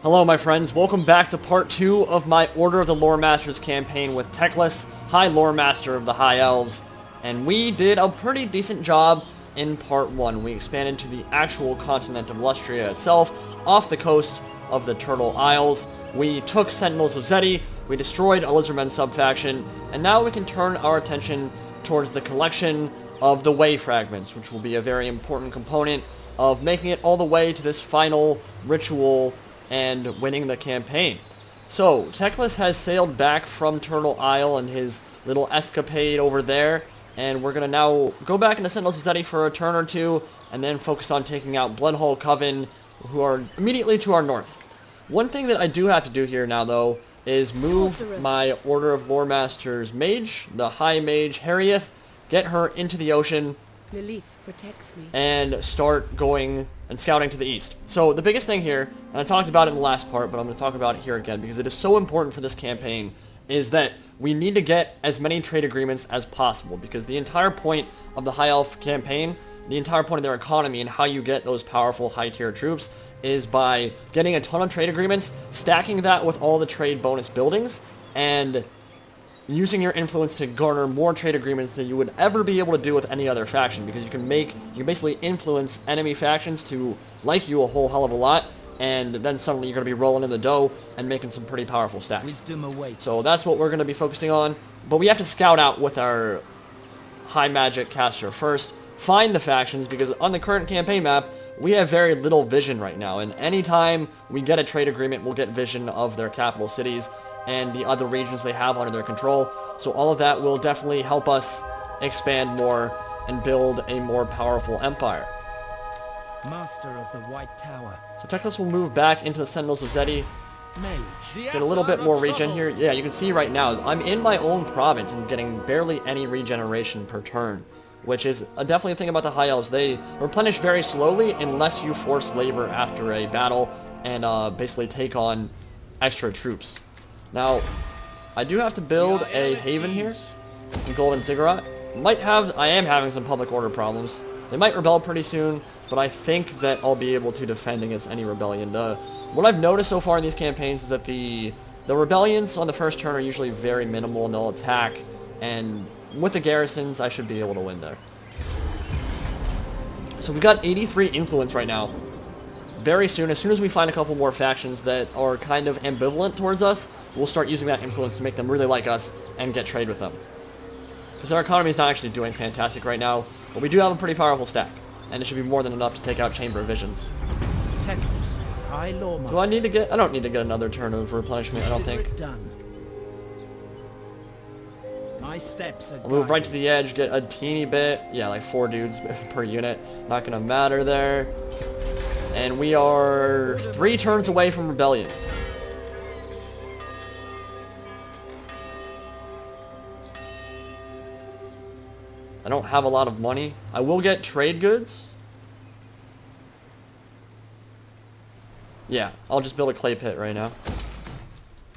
Hello my friends, welcome back to part 2 of my Order of the Loremasters campaign with Teclis High Loremaster of the High Elves. And we did a pretty decent job in part 1. We expanded to the actual continent of Lustria itself, off the coast of the Turtle Isles. We took Sentinels of Zetian, we destroyed a Lizardmen subfaction, and now we can turn our attention towards the collection of the Way Fragments, which will be a very important component of making it all the way to this final ritual and winning the campaign. So, Teclis has sailed back from Turtle Isle and his little escapade over there, and we're going to now go back into Sentinels of Zetian for a turn or two, and then focus on taking out Bloodhole Coven, who are immediately to our north. One thing that I do have to do here now, though, is move my Order of Loremasters mage, the High Mage Hoeth, get her into the ocean, protects me, and start going and scouting to the east. So the biggest thing here, and I talked about it in the last part, but I'm going to talk about it here again because it is so important for this campaign, is that we need to get as many trade agreements as possible, because the entire point of the High Elf campaign, the entire point of their economy and how you get those powerful high tier troops is by getting a ton of trade agreements, stacking that with all the trade bonus buildings, and using your influence to garner more trade agreements than you would ever be able to do with any other faction, because you can basically influence enemy factions to like you a whole hell of a lot, and then suddenly you're going to be rolling in the dough and making some pretty powerful stacks. Wisdom awaits. So that's what we're going to be focusing on, but we have to scout out with our high magic caster first, find the factions, because on the current campaign map we have very little vision right now, and anytime we get a trade agreement we'll get vision of their capital cities and the other regions they have under their control. So all of that will definitely help us expand more and build a more powerful empire. Master of the White Tower. So Teclis will move back into the Sentinels of Zetian. Mage. Get a little bit more regen here. Yeah, you can see right now, I'm in my own province and getting barely any regeneration per turn, which is definitely a thing about the High Elves. They replenish very slowly unless you force labor after a battle and basically take on extra troops. Now, I do have to build a haven here in Golden Ziggurat. I am having some public order problems. They might rebel pretty soon, but I think that I'll be able to defend against any rebellion. What I've noticed so far in these campaigns is that the rebellions on the first turn are usually very minimal and they'll attack, and with the garrisons I should be able to win there. So we've got 83 influence right now. Very soon, as soon as we find a couple more factions that are kind of ambivalent towards us, we'll start using that influence to make them really like us and get trade with them. Because our economy is not actually doing fantastic right now, but we do have a pretty powerful stack, and it should be more than enough to take out Chamber of Visions. Teclis High Loremaster. Do I need to get? I don't need to get another turn of replenishment, I don't think. Done. My steps are I'll move right to the edge, get a teeny bit. Yeah, like 4 dudes per unit. Not gonna matter there. And we are 3 turns away from rebellion. I don't have a lot of money. I will get trade goods. Yeah, I'll just build a clay pit right now.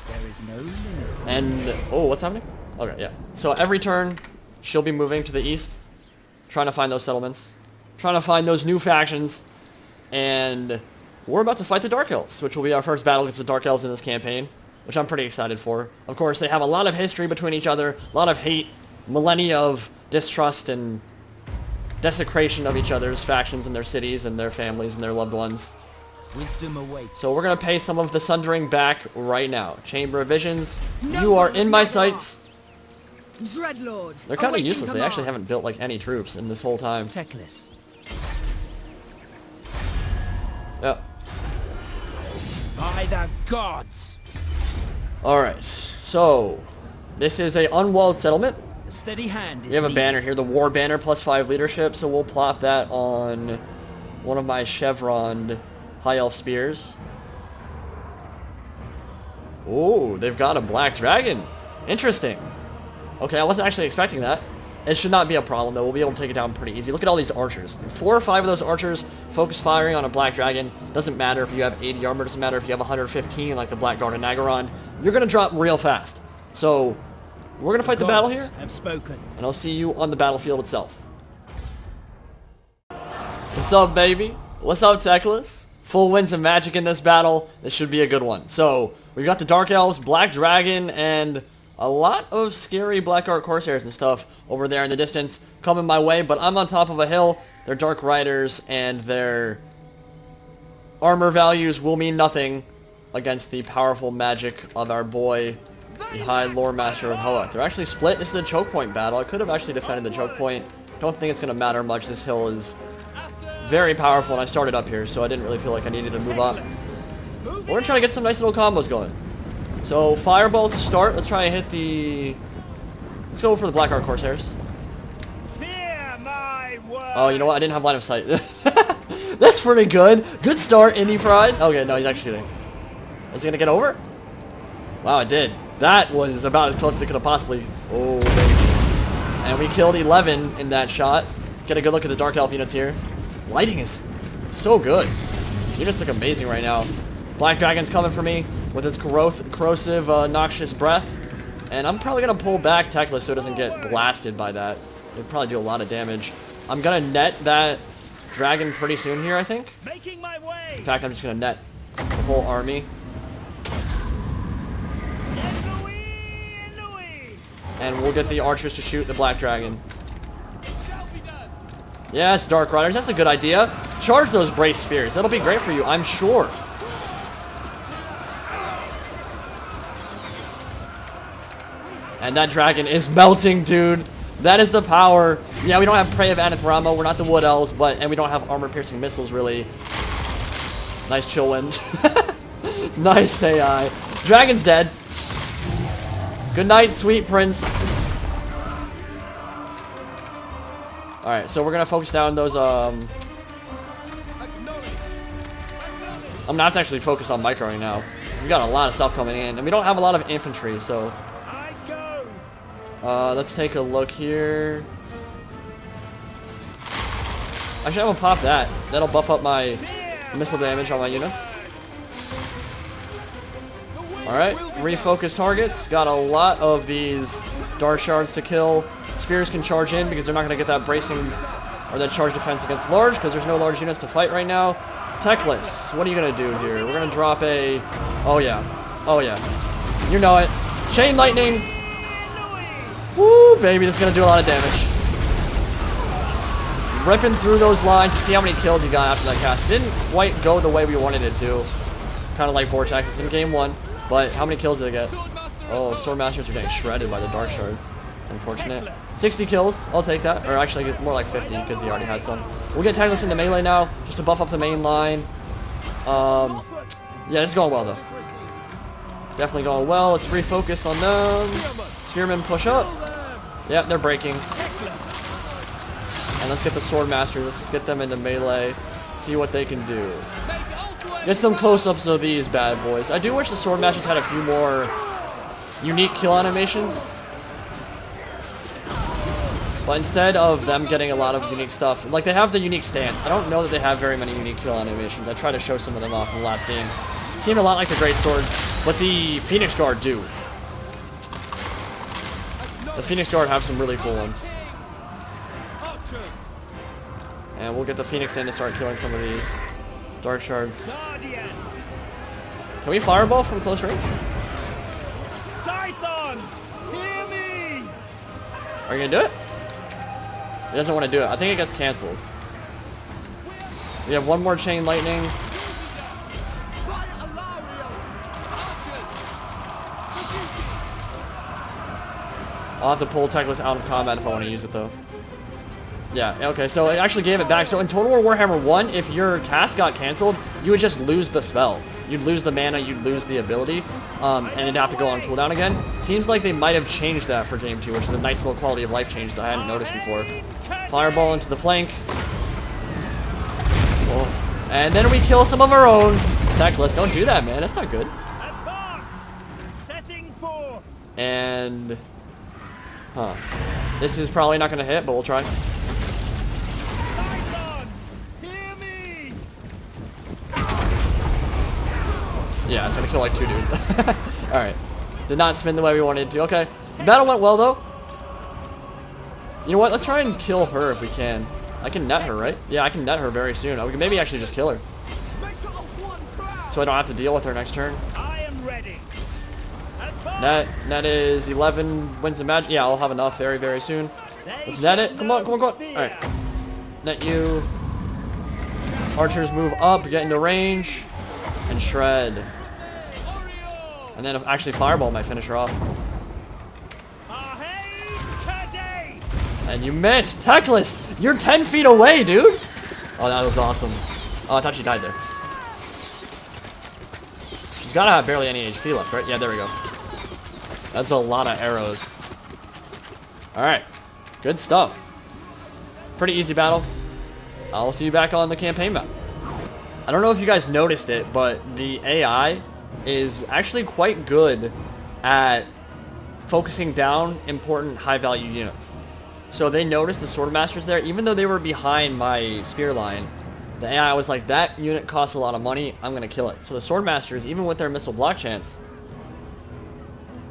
There is no limit. And, oh, what's happening? Okay, yeah. So every turn, she'll be moving to the east, trying to find those settlements, trying to find those new factions, and we're about to fight the Dark Elves, which will be our first battle against the Dark Elves in this campaign, which I'm pretty excited for. Of course, they have a lot of history between each other, a lot of hate, millennia of distrust and desecration of each other's factions and their cities and their families and their loved ones. Wisdom awaits. So we're going to pay some of the sundering back right now. Chamber of Visions, you are in my sights. Dreadlord. They're kind of useless. They actually haven't built like any troops in this whole time. Teclis. Yep. By the gods. Alright, so this is a unwalled settlement. A steady hand is We have a needed. banner here, the War Banner +5 leadership, so we'll plop that on one of my chevroned High Elf spears. Ooh, they've got a black dragon. Interesting. Okay, I wasn't actually expecting that. It should not be a problem, though. We'll be able to take it down pretty easy. Look at all these archers. 4 or 5 of those archers focus firing on a black dragon. Doesn't matter if you have 80 armor. Doesn't matter if you have 115 like the Black Guard and Nagaron. You're going to drop real fast. So, we're going to fight the battle here. Have spoken. And I'll see you on the battlefield itself. What's up, baby? What's up, Teclis? full winds of magic in this battle. This should be a good one. So, we've got the Dark Elves, Black Dragon, and a lot of scary Black Art Corsairs and stuff over there in the distance coming my way, but I'm on top of a hill. Their Dark Riders and their armor values will mean nothing against the powerful magic of our boy, the High Loremaster of Hoeth. They're actually split. This is a choke point battle. I could have actually defended the choke point. Don't think it's going to matter much. This hill is very powerful, and I started up here, so I didn't really feel like I needed to move up. We're going to try to get some nice little combos going. So, Fireball to start. Let's try and hit the... Let's go for the Black Art Corsairs. Oh, you know what? I didn't have line of sight. That's pretty good. Good start, Indie Pride. Okay, no, he's actually shooting. Is he going to get over? Wow, it did. That was about as close as it could have possibly... Oh, baby. And we killed 11 in that shot. Get a good look at the Dark Elf units here. Lighting is so good. Units look amazing right now. Black Dragon's coming for me with its corrosive, noxious breath. And I'm probably going to pull back Teclis so it doesn't get blasted by that. It'd probably do a lot of damage. I'm going to net that dragon pretty soon here, I think. Making my way. In fact, I'm just going to net the whole army. And we'll get the archers to shoot the Black Dragon. Yes, Dark Riders, that's a good idea. Charge those brace spears. That'll be great for you, I'm sure. And that dragon is melting, dude. That is the power. Yeah, we don't have Prey of Anathrama. We're not the Wood Elves, and we don't have armor-piercing missiles, really. Nice chill wind. Nice AI. Dragon's dead. Good night, sweet prince. Alright, so we're gonna focus down those, I'm not actually focused on micro right now. We got a lot of stuff coming in, and we don't have a lot of infantry, so... let's take a look here. Actually, I'm gonna pop that. That'll buff up my missile damage on my units. Alright, refocus targets. Got a lot of these Dart Shards to kill. Spears can charge in because they're not going to get that bracing or that charge defense against large because there's no large units to fight right now. Teclis, what are you going to do here? We're going to drop a... Oh, yeah. Oh, yeah. You know it. Chain Lightning. Woo, baby. This is going to do a lot of damage. Ripping through those lines to see how many kills he got after that cast. It didn't quite go the way we wanted it to. Kind of like Vortex in game 1. But how many kills did it get? Oh, Swordmasters are getting shredded by the Dark Shards. It's unfortunate. 60 kills. I'll take that. Or actually, more like 50 because he already had some. We'll get Teclis into melee now just to buff up the main line. Yeah, this is going well, though. Definitely going well. Let's refocus on them. Spearmen push up. Yep, they're breaking. And let's get the Swordmasters. Let's get them into melee. See what they can do. Get some close-ups of these bad boys. I do wish the Swordmasters had a few more unique kill animations. But instead of them getting a lot of unique stuff, like they have the unique stance. I don't know that they have very many unique kill animations. I tried to show some of them off in the last game. Seem a lot like the Great Swords, but the Phoenix Guard do. The Phoenix Guard have some really cool ones. And we'll get the Phoenix in to start killing some of these Dark Shards. Can we fireball from close range? Scython, hear me. Are you gonna do it? He doesn't want to do it. I think it gets canceled. We have one more Chain Lightning. I'll have to pull Teclis out of combat if I want to use it, though. Yeah, okay, so it actually gave it back. So in Total War Warhammer 1, if your cast got canceled, you would just lose the spell. You'd lose the mana, you'd lose the ability, and it'd have to go on cooldown again. Seems like they might have changed that for Game 2, which is a nice little quality of life change that I hadn't noticed before. Fireball into the flank. Oh. And then we kill some of our own. Teclis, don't do that, man. That's not good. And... Huh. This is probably not going to hit, but we'll try. Yeah, it's going to kill like 2 dudes. Alright. Did not spin the way we wanted to. Okay. The battle went well, though. You know what? Let's try and kill her if we can. I can net her, right? Yeah, I can net her very soon. We can maybe actually just kill her. so I don't have to deal with her next turn. I am ready. Advance. That is 11 wins of magic. Yeah, I'll have enough very, very soon. Let's net it. Come on, come on, come on. All right. Net you. Archers move up, get into range, and shred. And then actually fireball might finish her off. And you missed! Teclis! You're 10 feet away, dude! Oh, that was awesome. Oh, I thought she died there. She's gotta have barely any HP left, right? Yeah, there we go. That's a lot of arrows. Alright. Good stuff. Pretty easy battle. I'll see you back on the campaign map. I don't know if you guys noticed it, but the AI is actually quite good at focusing down important high-value units. So they noticed the Swordmasters there, even though they were behind my spear line. The AI was like, that unit costs a lot of money, I'm going to kill it. So the Swordmasters, even with their missile block chance,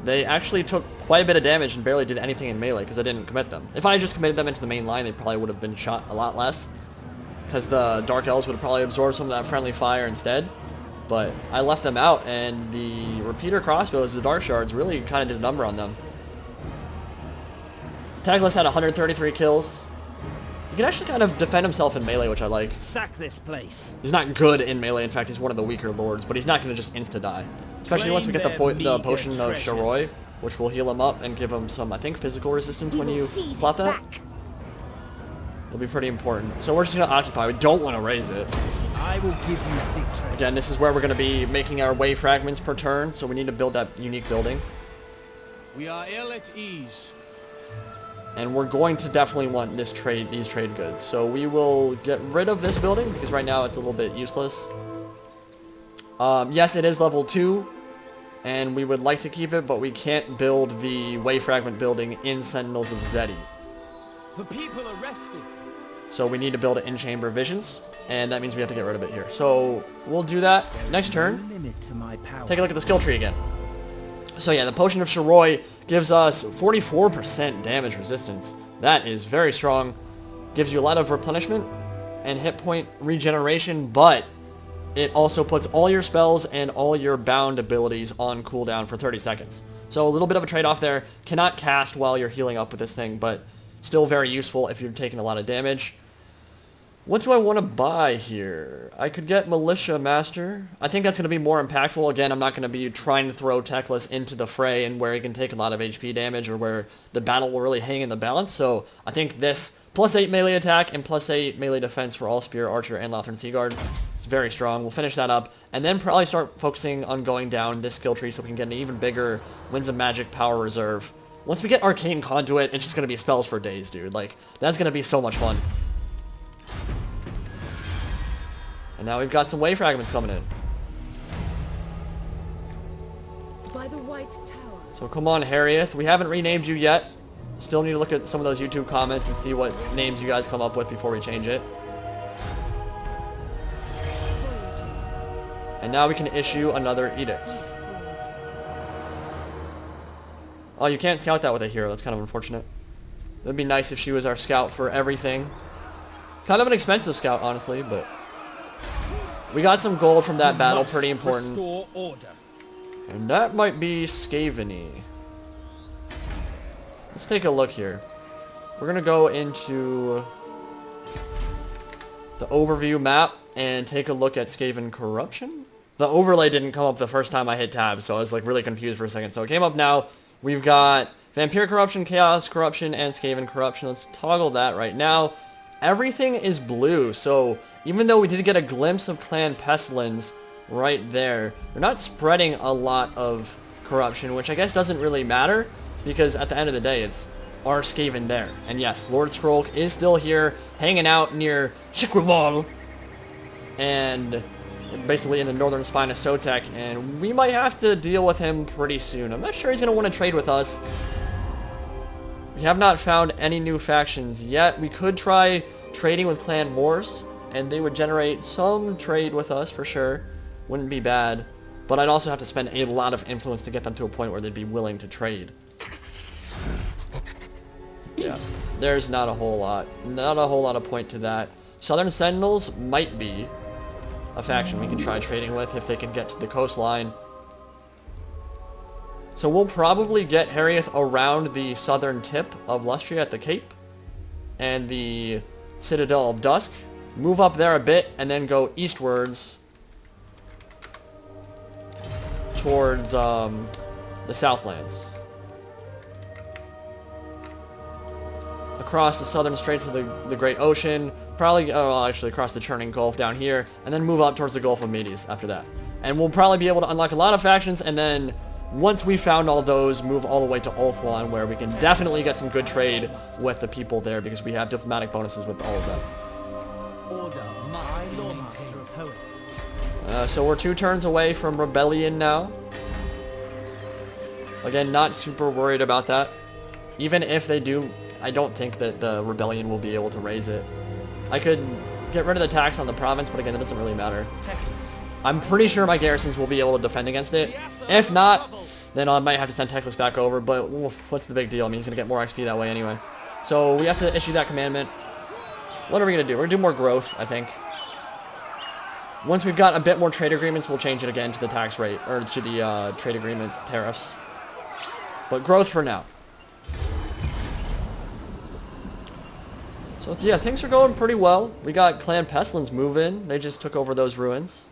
they actually took quite a bit of damage and barely did anything in melee because I didn't commit them. If I just committed them into the main line, they probably would have been shot a lot less, because the Dark Elves would have probably absorbed some of that friendly fire instead. But I left them out, and the repeater crossbows, the Dark Shards, really kind of did a number on them. Teclis had 133 kills. He can actually kind of defend himself in melee, which I like. Sack this place. He's not good in melee. In fact, he's one of the weaker lords, but he's not going to just insta-die. Especially once we get the potion of Shiroi, which will heal him up and give him some, I think, physical resistance when you plot that. It'll be pretty important. So we're just going to occupy. We don't want to raise it. I will give you victory. Again, this is where we're going to be making our way fragments per turn, so we need to build that unique building. We are ill at ease. And we're going to definitely want these trade goods. So we will get rid of this building, because right now it's a little bit useless. Yes, it is level 2, and we would like to keep it, but we can't build the way fragment building in Sentinels of Zeti. The people are restive. So we need to build it in Chamber of Visions, and that means we have to get rid of it here. So we'll do that next turn. Take a look at the skill tree again. So yeah, the Potion of Shiroi gives us 44% damage resistance. That is very strong. Gives you a lot of replenishment and hit point regeneration, but it also puts all your spells and all your bound abilities on cooldown for 30 seconds. So a little bit of a trade-off there. Cannot cast while you're healing up with this thing, but still very useful if you're taking a lot of damage. What do I want to buy here? I could get Militia Master. I think that's going to be more impactful. Again, I'm not going to be trying to throw Teclis into the fray and where he can take a lot of HP damage or where the battle will really hang in the balance. So I think this +8 melee attack and +8 melee defense for all Spear, Archer, and Lothran Seaguard is very strong. We'll finish that up and then probably start focusing on going down this skill tree so we can get an even bigger Winds of Magic power reserve. Once we get Arcane Conduit, it's just going to be spells for days, dude. Like, that's going to be so much fun. And now we've got some way fragments coming in. By the White Tower. So come on, Hoeth. We haven't renamed you yet. Still need to look at some of those YouTube comments and see what names you guys come up with before we change it. And now we can issue another edict. Oh, you can't scout that with a hero. That's kind of unfortunate. It would be nice if she was our scout for everything. Kind of an expensive scout, honestly, but we got some gold from that battle. Pretty important. Restore order. And that might be Skaven-y. Let's take a look here. We're going to go into the overview map and take a look at Skaven Corruption. The overlay didn't come up the first time I hit tab, so I was like really confused for a second. So it came up now. We've got Vampire Corruption, Chaos Corruption, and Skaven Corruption. Let's toggle that right now. Everything is blue, so even though we did get a glimpse of Clan Pestilence right there, they're not spreading a lot of corruption, which I guess doesn't really matter, because at the end of the day, it's our Skaven there. And yes, Lord Skrolk is still here, hanging out near Shikwibal, and basically in the northern spine of Sotek, and we might have to deal with him pretty soon. I'm not sure he's going to want to trade with us. We have not found any new factions yet. We could try trading with Clan Wars, and they would generate some trade with us for sure. Wouldn't be bad, but I'd also have to spend a lot of influence to get them to a point where they'd be willing to trade. Yeah, there's not a whole lot of point to that. Southern Sentinels might be. a faction we can try trading with if they can get to the coastline. So we'll probably get Hoeth around the southern tip of Lustria at the Cape and the Citadel of Dusk. Move up there a bit and then go eastwards towards the Southlands. Across the southern straits of the Great Ocean, probably, actually across the Churning Gulf down here, and then move up towards the Gulf of Medes after that. And we'll probably be able to unlock a lot of factions, and then once we found all those, move all the way to Ulthuan, where we can definitely get some good trade with the people there, because we have diplomatic bonuses with all of them. Order must be Loremaster of Hoeth. So we're 2 turns away from Rebellion now. Again, not super worried about that. Even if they do, I don't think that the Rebellion will be able to raise it. I could get rid of the tax on the province, but again, that doesn't really matter. Teclis. I'm pretty sure my garrisons will be able to defend against it. If not, then I might have to send Teclis back over, but what's the big deal? I mean, he's going to get more XP that way anyway. So we have to issue that commandment. What are we going to do? We're going to do more growth, I think. Once we've got a bit more trade agreements, we'll change it again to the tax rate, or to the trade agreement tariffs. But growth for now. So yeah, things are going pretty well. We got Clan Pestilence move in. They just took over those ruins.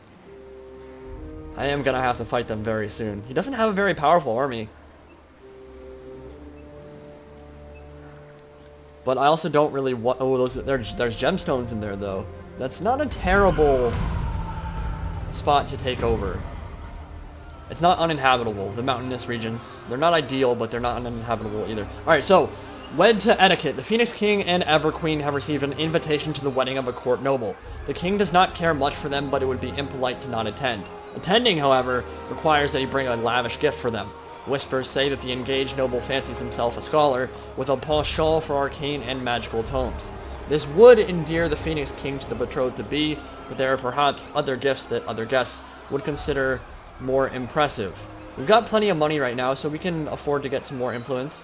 I am going to have to fight them very soon. He doesn't have a very powerful army. But I also don't really want... Oh, there's gemstones in there, though. That's not a terrible spot to take over. It's not uninhabitable, the mountainous regions. They're not ideal, but they're not uninhabitable either. Alright, so, wed to etiquette. The Phoenix King and Everqueen have received an invitation to the wedding of a court noble. The king does not care much for them, but it would be impolite to not attend. Attending, however, requires that he bring a lavish gift for them. Whispers say that the engaged noble fancies himself a scholar, with a penchant for arcane and magical tomes. This would endear the Phoenix King to the betrothed-to-be, but there are perhaps other gifts that other guests would consider more impressive. We've got plenty of money right now, so we can afford to get some more influence.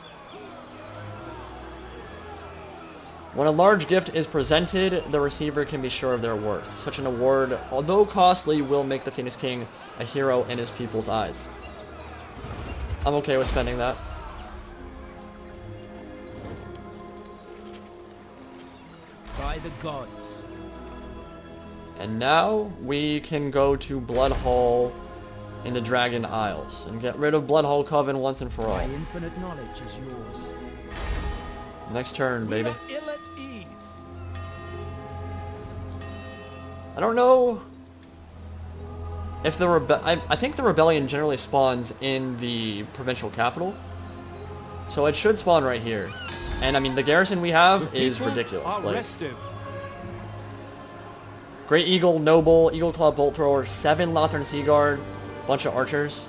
When a large gift is presented, the receiver can be sure of their worth. Such an award, although costly, will make the Phoenix King a hero in his people's eyes. I'm okay with spending that. By the gods. And now we can go to Bloodhall in the Dragon Isles and get rid of Bloodhall Coven once and for all. My infinite knowledge is yours. Next turn, baby. We are ill at ease. I don't know if the I think the rebellion generally spawns in the provincial capital, so it should spawn right here. And I mean, the garrison we have is ridiculous. Like, Great Eagle, Noble, Eagle Claw Bolt Thrower, 7 Lothern Sea Guard, bunch of archers.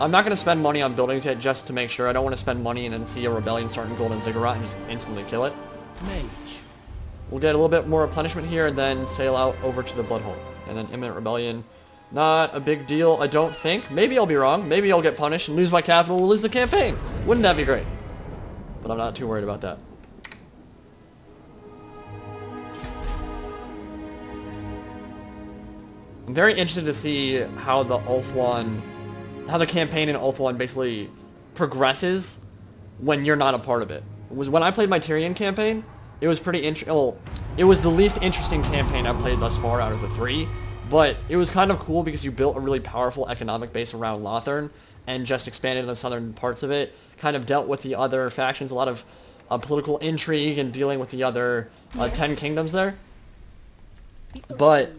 I'm not going to spend money on buildings yet just to make sure. I don't want to spend money and then see a rebellion starting Golden Ziggurat and just instantly kill it. Mage. We'll get a little bit more replenishment here and then sail out over to the Bloodhole. And then imminent rebellion. Not a big deal, I don't think. Maybe I'll be wrong. Maybe I'll get punished and lose my capital. We'll lose the campaign. Wouldn't that be great? But I'm not too worried about that. I'm very interested to see how the campaign in Ulthuan basically progresses when you're not a part of it. When I played my Tyrion campaign, it was pretty it was the least interesting campaign I've played thus far out of the 3, but it was kind of cool because you built a really powerful economic base around Lothern and just expanded the southern parts of it, kind of dealt with the other factions, a lot of political intrigue and dealing with the other 10 kingdoms there. But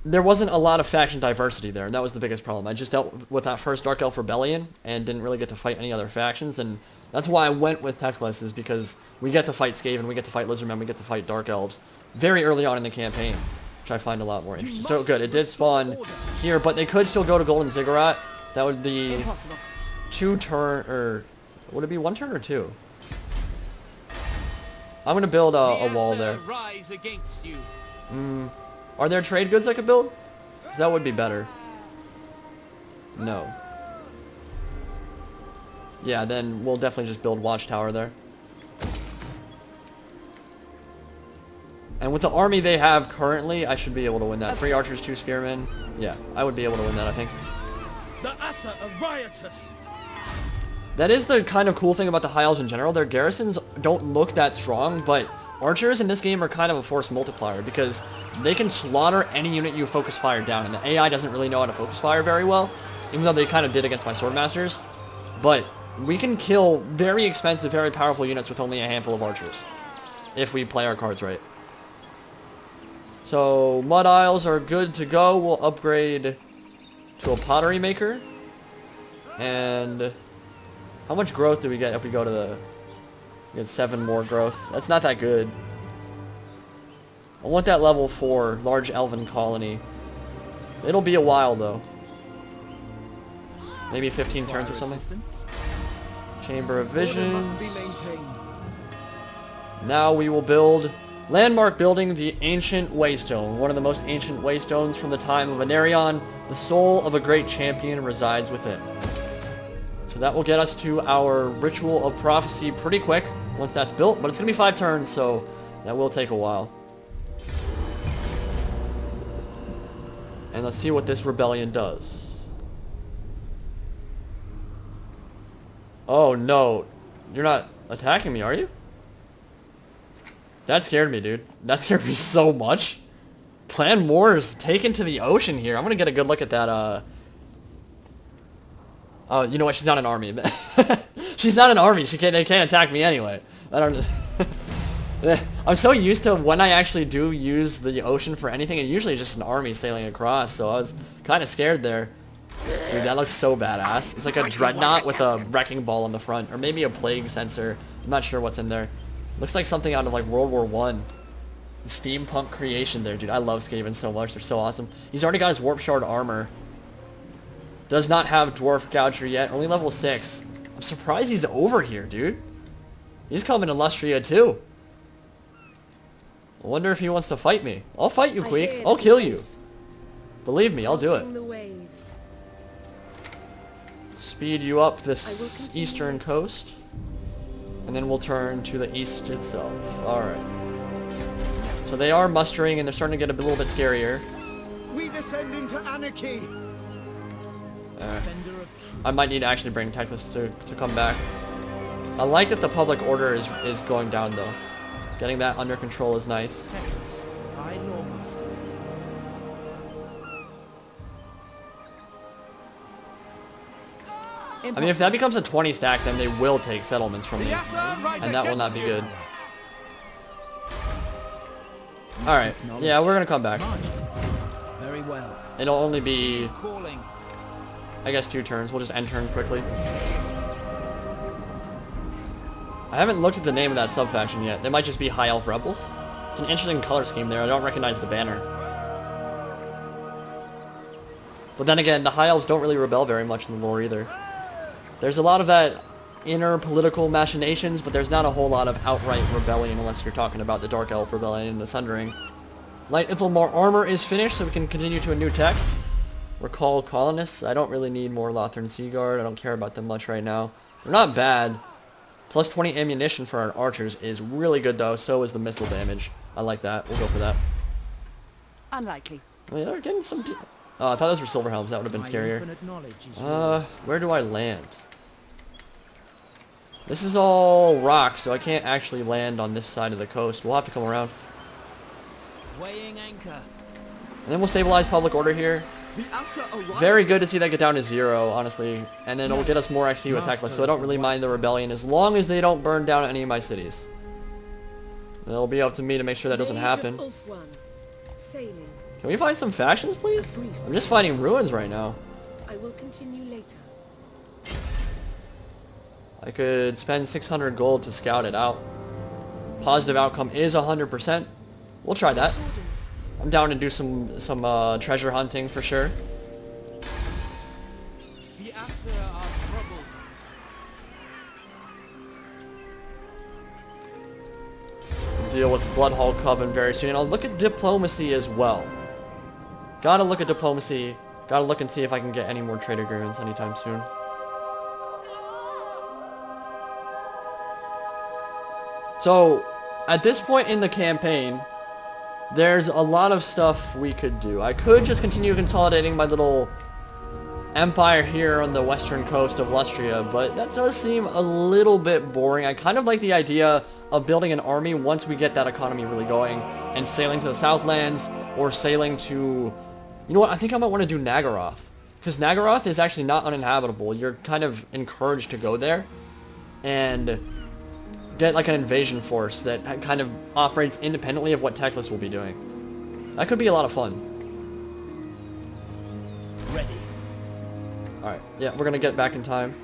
there wasn't a lot of faction diversity there, and that was the biggest problem. I just dealt with that first Dark Elf Rebellion and didn't really get to fight any other factions, and that's why I went with Teclis, is because we get to fight Skaven, we get to fight Lizardmen, we get to fight Dark Elves very early on in the campaign, which I find a lot more interesting. So good, it did spawn here, but they could still go to Golden Ziggurat. That would be 2 turn, or would it be 1 turn or 2? I'm gonna build a wall there. Are there trade goods I could build? Because that would be better. No. Yeah, then we'll definitely just build Watchtower there. And with the army they have currently, I should be able to win that. 3 archers, 2 spearmen. Yeah, I would be able to win that, I think. The Asa are riotous. That is the kind of cool thing about the High Elves in general. Their garrisons don't look that strong, but archers in this game are kind of a force multiplier because they can slaughter any unit you focus fire down, and the AI doesn't really know how to focus fire very well, even though they kind of did against my Swordmasters. But we can kill very expensive, very powerful units with only a handful of archers, if we play our cards right. So, Mud Isles are good to go. We'll upgrade to a pottery maker. And how much growth do we get if we go to the... We get 7 more growth. That's not that good. I want that level 4 large elven colony. It'll be a while though. Maybe 15 turns or something. Chamber of Visions. Now we will build landmark building, the Ancient Waystone. One of the most ancient waystones from the time of Anarion. The soul of a great champion resides within. So that will get us to our Ritual of Prophecy pretty quick once that's built, but it's going to be 5 turns, so that will take a while. And let's see what this rebellion does. Oh no, you're not attacking me, are you? That scared me, dude. That scared me so much. Clan War is taken to the ocean here. I'm going to get a good look at that, Oh, you know what? She's not an army. She's not an army. They can't attack me anyway. I don't... I'm so used to when I actually do use the ocean for anything, it's usually just an army sailing across, so I was kind of scared there. Dude, that looks so badass. It's like a dreadnought with a wrecking ball on the front, or maybe a plague sensor. I'm not sure what's in there. Looks like something out of like World War I. Steampunk creation there, dude. I love Skaven so much. They're so awesome. He's already got his Warp Shard armor. Does not have Dwarf Gouger yet. Only level 6. I'm surprised he's over here, dude. He's coming to Lustria too. I wonder if he wants to fight me. I'll fight you, Queek. I'll kill you. Believe me, I'll do it. Speed you up this eastern coast. And then we'll turn to the east itself. Alright. So they are mustering and they're starting to get a little bit scarier. We descend into anarchy. I might need to actually bring Teclis to come back. I like that the public order is going down though. Getting that under control is nice. Teclis High Loremaster. I mean, if that becomes a 20 stack, then they will take settlements from me. And that will not be good. Alright. Yeah, we're gonna come back. Very well. It'll only be, I guess, 2 turns. We'll just end turn quickly. I haven't looked at the name of that subfaction yet. They might just be High Elf Rebels. It's an interesting color scheme there. I don't recognize the banner. But then again, the High Elves don't really rebel very much in the lore either. There's a lot of that inner political machinations, but there's not a whole lot of outright rebellion unless you're talking about the Dark Elf Rebellion and the Sundering. Light Infilmore armor is finished, so we can continue to a new tech. Recall colonists. I don't really need more Lothern Seaguard. I don't care about them much right now. They're not bad. Plus 20 ammunition for our archers is really good though, so is the missile damage. I like that. We'll go for that. Unlikely. Oh, yeah, they're getting some... I thought those were Silver Helms. That would have been scarier. Where do I land? This is all rock, so I can't actually land on this side of the coast. We'll have to come around. Weighing anchor. And then we'll stabilize public order here. Very good to see that get down to 0, honestly. And then it'll get us more XP with Teclis, so I don't really mind the rebellion as long as they don't burn down any of my cities. It'll be up to me to make sure that doesn't happen. Can we find some factions, please? I'm just finding ruins right now. I will continue later. I could spend 600 gold to scout it out. Positive outcome is 100%. We'll try that. I'm down to do some treasure hunting for sure. The Asa are troubled. Deal with Bloodhall Coven very soon. I'll look at diplomacy as well. Gotta look at diplomacy. Gotta look and see if I can get any more trade agreements anytime soon. So, at this point in the campaign, there's a lot of stuff we could do. I could just continue consolidating my little empire here on the western coast of Lustria, but that does seem a little bit boring. I kind of like the idea of building an army once we get that economy really going and sailing to the Southlands or sailing to... You know what? I think I might want to do Nagaroth, because Nagaroth is actually not uninhabitable. You're kind of encouraged to go there and get like an invasion force that kind of operates independently of what Teclis will be doing. That could be a lot of fun. Ready. Alright, yeah, we're gonna get back in time.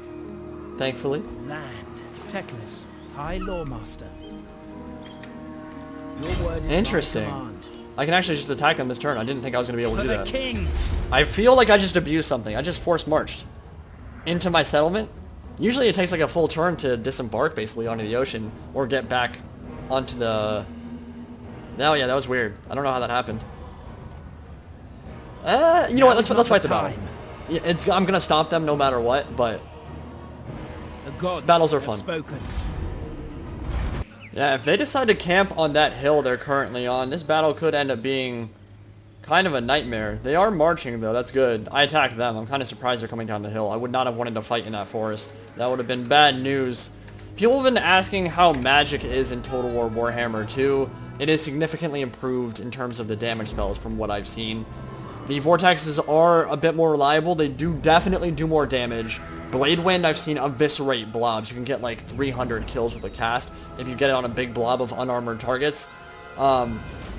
Thankfully. Land. Teclis High Loremaster. Your word is Interesting. my command. I can actually just attack them this turn. I didn't think I was gonna be able to For do the that. king. I feel like I just abused something. I just force marched into my settlement. Usually it takes like a full turn to disembark basically onto the ocean or get back onto the... No, yeah, that was weird. I don't know how that happened. You know what? Let's fight the battle. Yeah, I'm gonna stop them no matter what, but The gods battles are have fun. spoken. Yeah, if they decide to camp on that hill they're currently on, this battle could end up being kind of a nightmare. They are marching though, that's good. I attacked them. I'm kind of surprised they're coming down the hill. I would not have wanted to fight in that forest. That would have been bad news. People have been asking how magic is in Total War Warhammer 2. It is significantly improved in terms of the damage spells from what I've seen. The vortexes are a bit more reliable. They do definitely do more damage. Blade Wind, I've seen eviscerate blobs. You can get like 300 kills with a cast if you get it on a big blob of unarmored targets.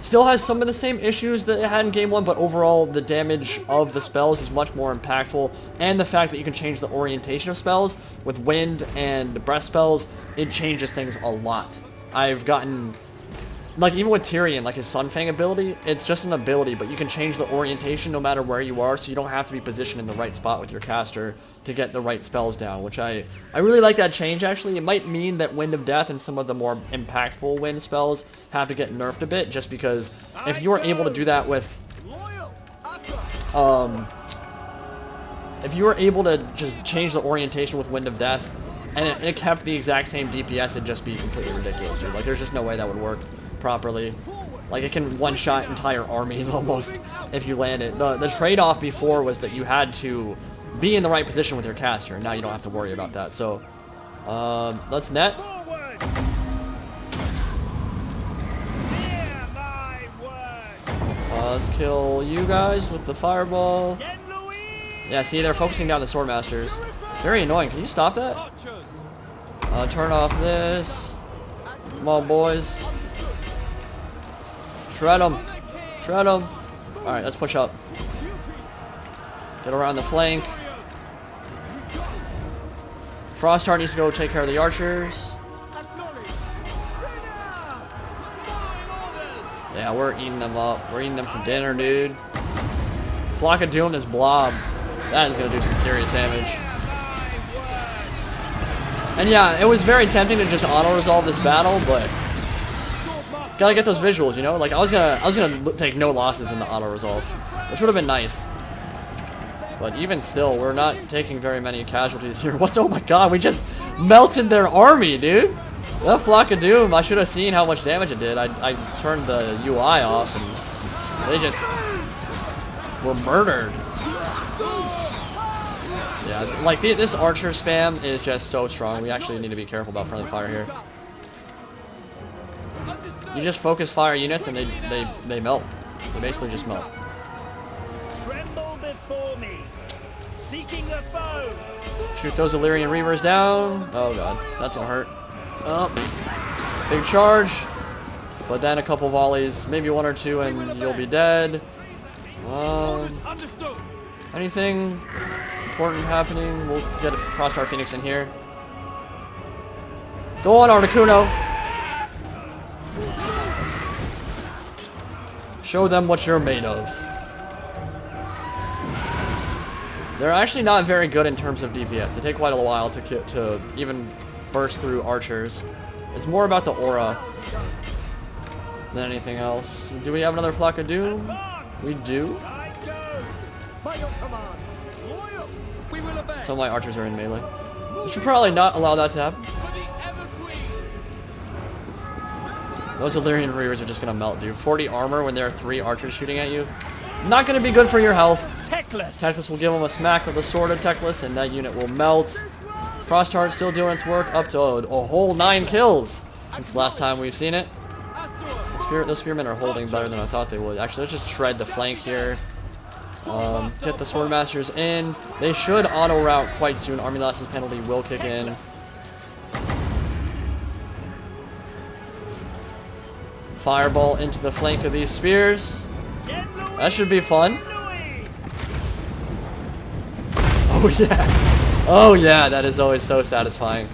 Still has some of the same issues that it had in Game 1, but overall the damage of the spells is much more impactful. And the fact that you can change the orientation of spells with wind and breath spells, it changes things a lot. I've gotten... Like, even with Tyrion, like his Sunfang ability, it's just an ability, but you can change the orientation no matter where you are, so you don't have to be positioned in the right spot with your caster to get the right spells down, which I really like that change, actually. It might mean that Wind of Death and some of the more impactful wind spells have to get nerfed a bit, just because if you were able to do that with... if you were able to just change the orientation with Wind of Death, and it kept the exact same DPS, it'd just be completely ridiculous, dude. Like, there's just no way that would work properly. Like, it can one-shot entire armies almost if you land it. The trade-off before was that you had to be in the right position with your caster. Now you don't have to worry about that. So, let's net. Let's kill you guys with the fireball. Yeah, see, they're focusing down the Swordmasters. Very annoying. Can you stop that? Turn off this. Come on, boys. Shred them. Shred them. Alright, let's push up. Get around the flank. Frostheart needs to go take care of the archers. Yeah, we're eating them up. We're eating them for dinner, dude. Flock of Doom, this blob. That is going to do some serious damage. And yeah, it was very tempting to just auto-resolve this battle, but gotta get those visuals, you know? Like, I was gonna take no losses in the auto-resolve, which would have been nice. But even still, we're not taking very many casualties here. What's... Oh my god, we just melted their army, dude! That Flock of Doom, I should have seen how much damage it did. I turned the UI off, and they just were murdered. Yeah, like, this archer spam is just so strong. We actually need to be careful about friendly fire here. You just focus fire units and they melt. They basically just melt. Tremble before me, seeking the foe. Shoot those Illyrian Reavers down. Oh god, that's gonna hurt. Oh, big charge. But then a couple volleys, maybe one or two, and you'll be dead. Anything important happening? We'll get a Frostheart Phoenix in here. Go on, Articuno. Show them what you're made of. They're actually not very good in terms of DPS. They take quite a while to even burst through archers. It's more about the aura than anything else. Do we have another Flock of Doom? We do. Some of my archers are in melee. You should probably not allow that to happen. Those Illyrian Reavers are just gonna melt, dude. 40 armor when there are 3 archers shooting at you. Not gonna be good for your health. Teclis will give him a smack with the sword of Teclis, and that unit will melt. Frostheart still doing its work, up to a whole 9 kills since the last time we've seen it. The spearmen are holding better than I thought they would. Actually, let's just shred the flank here. Get the Swordmasters in. They should auto-route quite soon. Army losses penalty will kick in. Fireball into the flank of these spears. That should be fun. Oh yeah. Oh yeah, that is always so satisfying.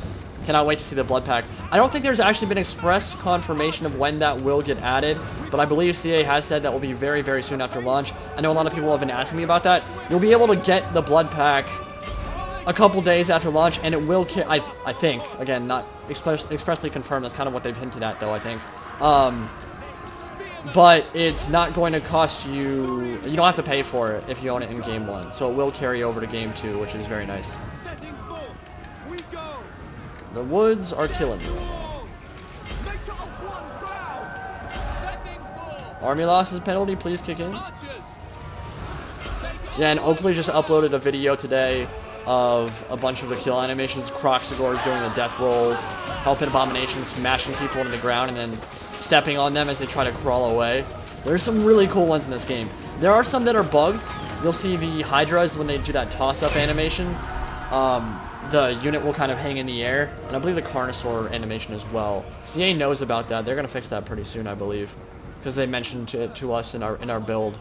Cannot wait to see the Blood Pact. I don't think there's actually been express confirmation of when that will get added, but I believe CA has said that will be very, very soon after launch. I know a lot of people have been asking me about that. You'll be able to get the Blood Pact a couple days after launch, and it will I think, again, not expressly confirmed. That's kind of what they've hinted at, though, I think. But it's not going to cost you... You don't have to pay for it if you own it in Game 1. So it will carry over to Game 2, which is very nice. The woods are killing me. Army losses penalty, please kick in. Yeah, and Oakley just uploaded a video today of a bunch of the kill animations. Croxagor's doing the death rolls, helping Abomination smashing people into the ground and then stepping on them as they try to crawl away. There's some really cool ones in this game. There are some that are bugged. You'll see the Hydras when they do that toss-up animation. The unit will kind of hang in the air, and I believe the Carnosaur animation as well. CA knows about that. They're gonna fix that pretty soon, I believe, because they mentioned it to us in our build.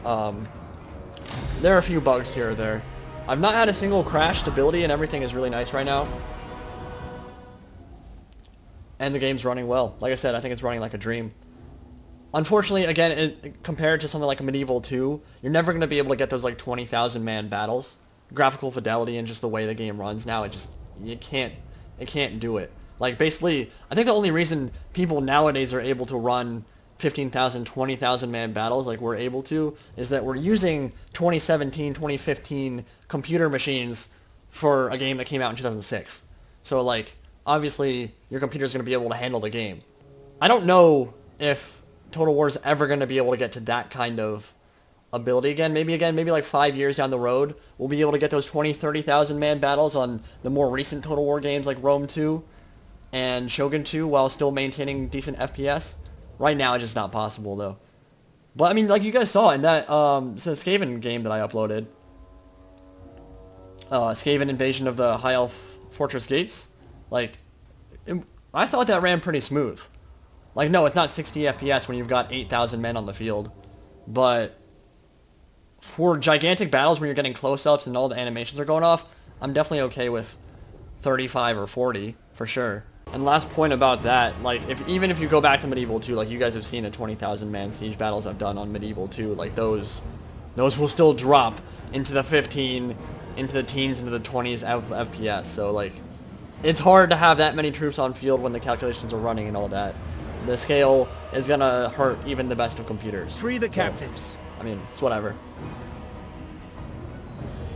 There are a few bugs here or there. I've not had a single crash. Stability and everything is really nice right now, and the game's running well. Like I said, I think it's running like a dream. Unfortunately, again, compared to something like Medieval 2, you're never gonna be able to get those like 20,000 man battles. Graphical fidelity and just the way the game runs now, it can't do it. Like, basically, I think the only reason people nowadays are able to run 15,000, 20,000 man battles like we're able to is that we're using 2017, 2015 computer machines for a game that came out in 2006. So, like, obviously, your computer's going to be able to handle the game. I don't know if Total War is ever going to be able to get to that kind of ability again. Maybe like 5 years down the road, we'll be able to get those 20, 30,000 man battles on the more recent Total War games like Rome 2 and Shogun 2 while still maintaining decent FPS. Right now, it's just not possible, though. But, I mean, like you guys saw in that Skaven game that I uploaded, Skaven Invasion of the High Elf Fortress Gates, like, I thought that ran pretty smooth. Like, no, it's not 60 FPS when you've got 8,000 men on the field, but for gigantic battles where you're getting close-ups and all the animations are going off, I'm definitely okay with 35 or 40, for sure. And last point about that, like, even if you go back to Medieval 2, like, you guys have seen the 20,000 man siege battles I've done on Medieval 2, like, those will still drop into the 15, into the teens, into the 20s of FPS, so, like, it's hard to have that many troops on field when the calculations are running and all that. The scale is gonna hurt even the best of computers. Free the captives. I mean, it's whatever.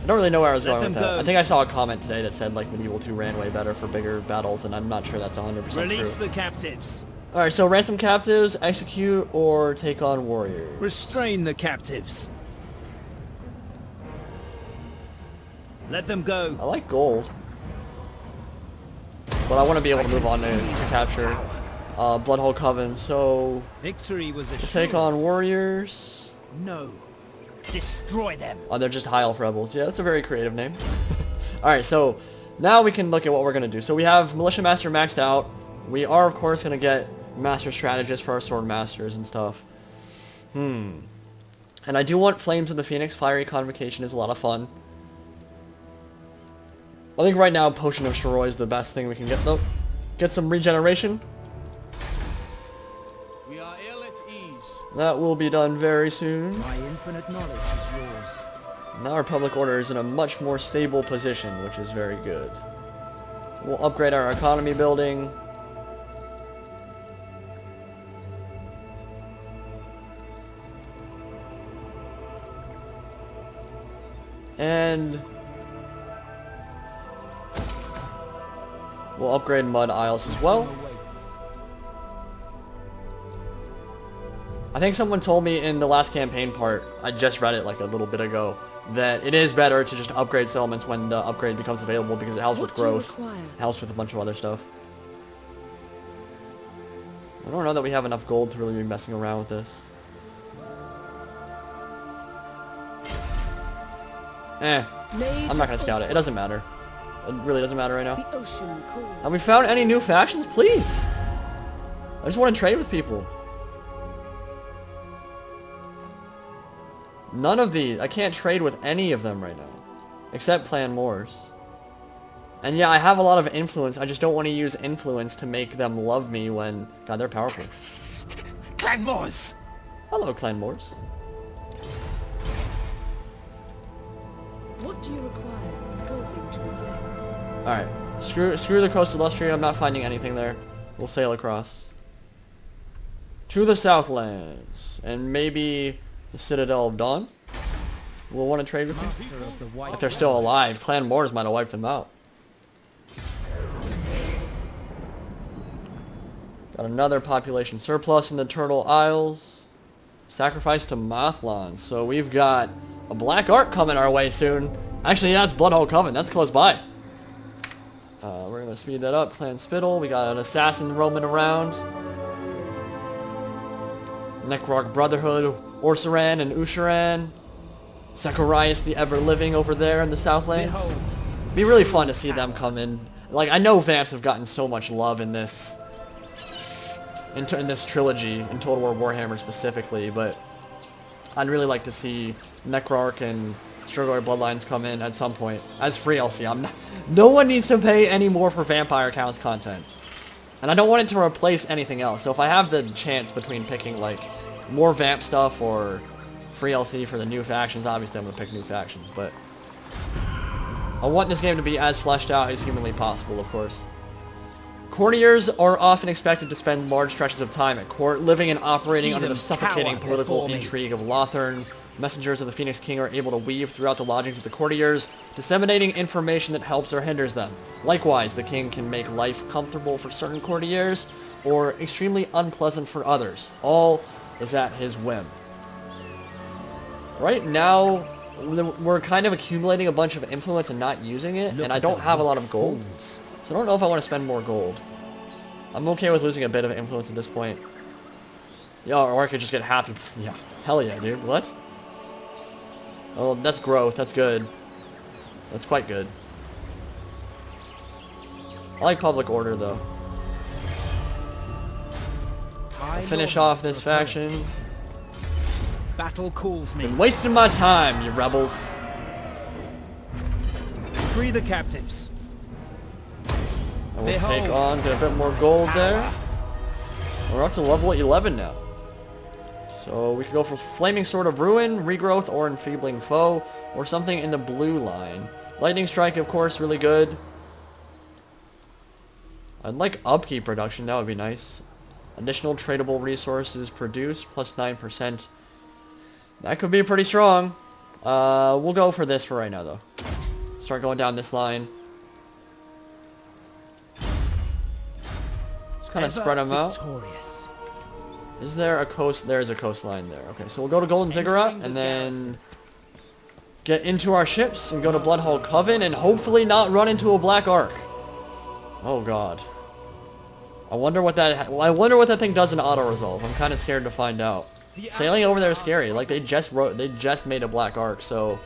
I don't really know where I was going with that. I think I saw a comment today that said, like, Medieval 2 ran way better for bigger battles, and I'm not sure that's 100% true. Release the captives. Alright, so ransom captives, execute, or take on warriors. Restrain the captives. Let them go. I like gold, but I want to be able to move on to capture Bloodhole Coven, so Victory was a take on warriors. No. Destroy them. Oh, they're just High Elf Rebels. Yeah, that's a very creative name. Alright, so now we can look at what we're going to do. So we have Militia Master maxed out. We are, of course, going to get Master Strategist for our Sword Masters and stuff. And I do want Flames of the Phoenix. Fiery Convocation is a lot of fun. I think right now Potion of Shiroi is the best thing we can get, though. Get some regeneration. We are ill at ease. That will be done very soon. My infinite knowledge is yours. Now our public order is in a much more stable position, which is very good. We'll upgrade our economy building. And we'll upgrade Mud Isles as well. I think someone told me in the last campaign part, I just read it like a little bit ago, that it is better to just upgrade settlements when the upgrade becomes available because it helps with What do you growth. require? It helps with a bunch of other stuff. I don't know that we have enough gold to really be messing around with this. I'm not gonna scout it. It doesn't matter. It really doesn't matter right now. The ocean calls. Have we found any new factions? Please! I just want to trade with people. None of these. I can't trade with any of them right now. Except Clan Moors. And yeah, I have a lot of influence. I just don't want to use influence to make them love me when... God, they're powerful. Clan Moors! Hello, Clan Moors. What do you require? Pausing to reflect. Alright. Screw the Coast Illustria. I'm not finding anything there. We'll sail across. To the Southlands. And maybe the Citadel of Dawn. We'll want to trade with me. Master of the White If they're still alive. Clan Moors might have wiped them out. Got another population surplus in the Turtle Isles. Sacrifice to Mothlands. So we've got a Black Ark coming our way soon. Actually, that's Bloodhole Coven. That's close by. We're going to speed that up. Clan Spittle. We got an assassin roaming around. Necrarch Brotherhood. Orsaran and Usharan. Zacharias the Ever-Living over there in the Southlands. Behold. Be really fun to see them come in. Like, I know Vamps have gotten so much love in this... in this trilogy, in Total War Warhammer specifically, but I'd really like to see Necrarch and Strigoi Bloodlines come in at some point as free LC. No one needs to pay any more for Vampire Counts content. And I don't want it to replace anything else, so if I have the chance between picking, like, more Vamp stuff or free LC for the new factions, obviously I'm going to pick new factions, but I want this game to be as fleshed out as humanly possible, of course. Courtiers are often expected to spend large stretches of time at court, living and operating under the suffocating political intrigue of Lothern. Messengers of the Phoenix King are able to weave throughout the lodgings of the courtiers, disseminating information that helps or hinders them. Likewise, the king can make life comfortable for certain courtiers, or extremely unpleasant for others. All is at his whim. Right now, we're kind of accumulating a bunch of influence and not using it, and I don't have a lot of gold. So I don't know if I want to spend more gold. I'm okay with losing a bit of influence at this point. Yeah, or I could just get happy. Yeah, hell yeah, dude. What? Oh, that's growth. That's good. That's quite good. I like public order, though. I'll finish off this faction. Battle calls me. Been wasting my time, you rebels. Free the captives. I will take on, get a bit more gold there. We're up to level 11 now. So we could go for Flaming Sword of Ruin, Regrowth, or Enfeebling Foe, or something in the blue line. Lightning Strike, of course, really good. I'd like upkeep production, that would be nice. Additional tradable resources produced, plus 9%. That could be pretty strong. We'll go for this for right now, though. Start going down this line. Just kind of spread them out. Is there a coast? There's a coastline there. Okay, so we'll go to Golden Ziggurat and then get into our ships and go to Bloodhole Coven and hopefully not run into a Black Ark. Oh god. I wonder what that thing does in auto resolve. I'm kind of scared to find out. Sailing over there is scary. Like they just made a Black Ark, so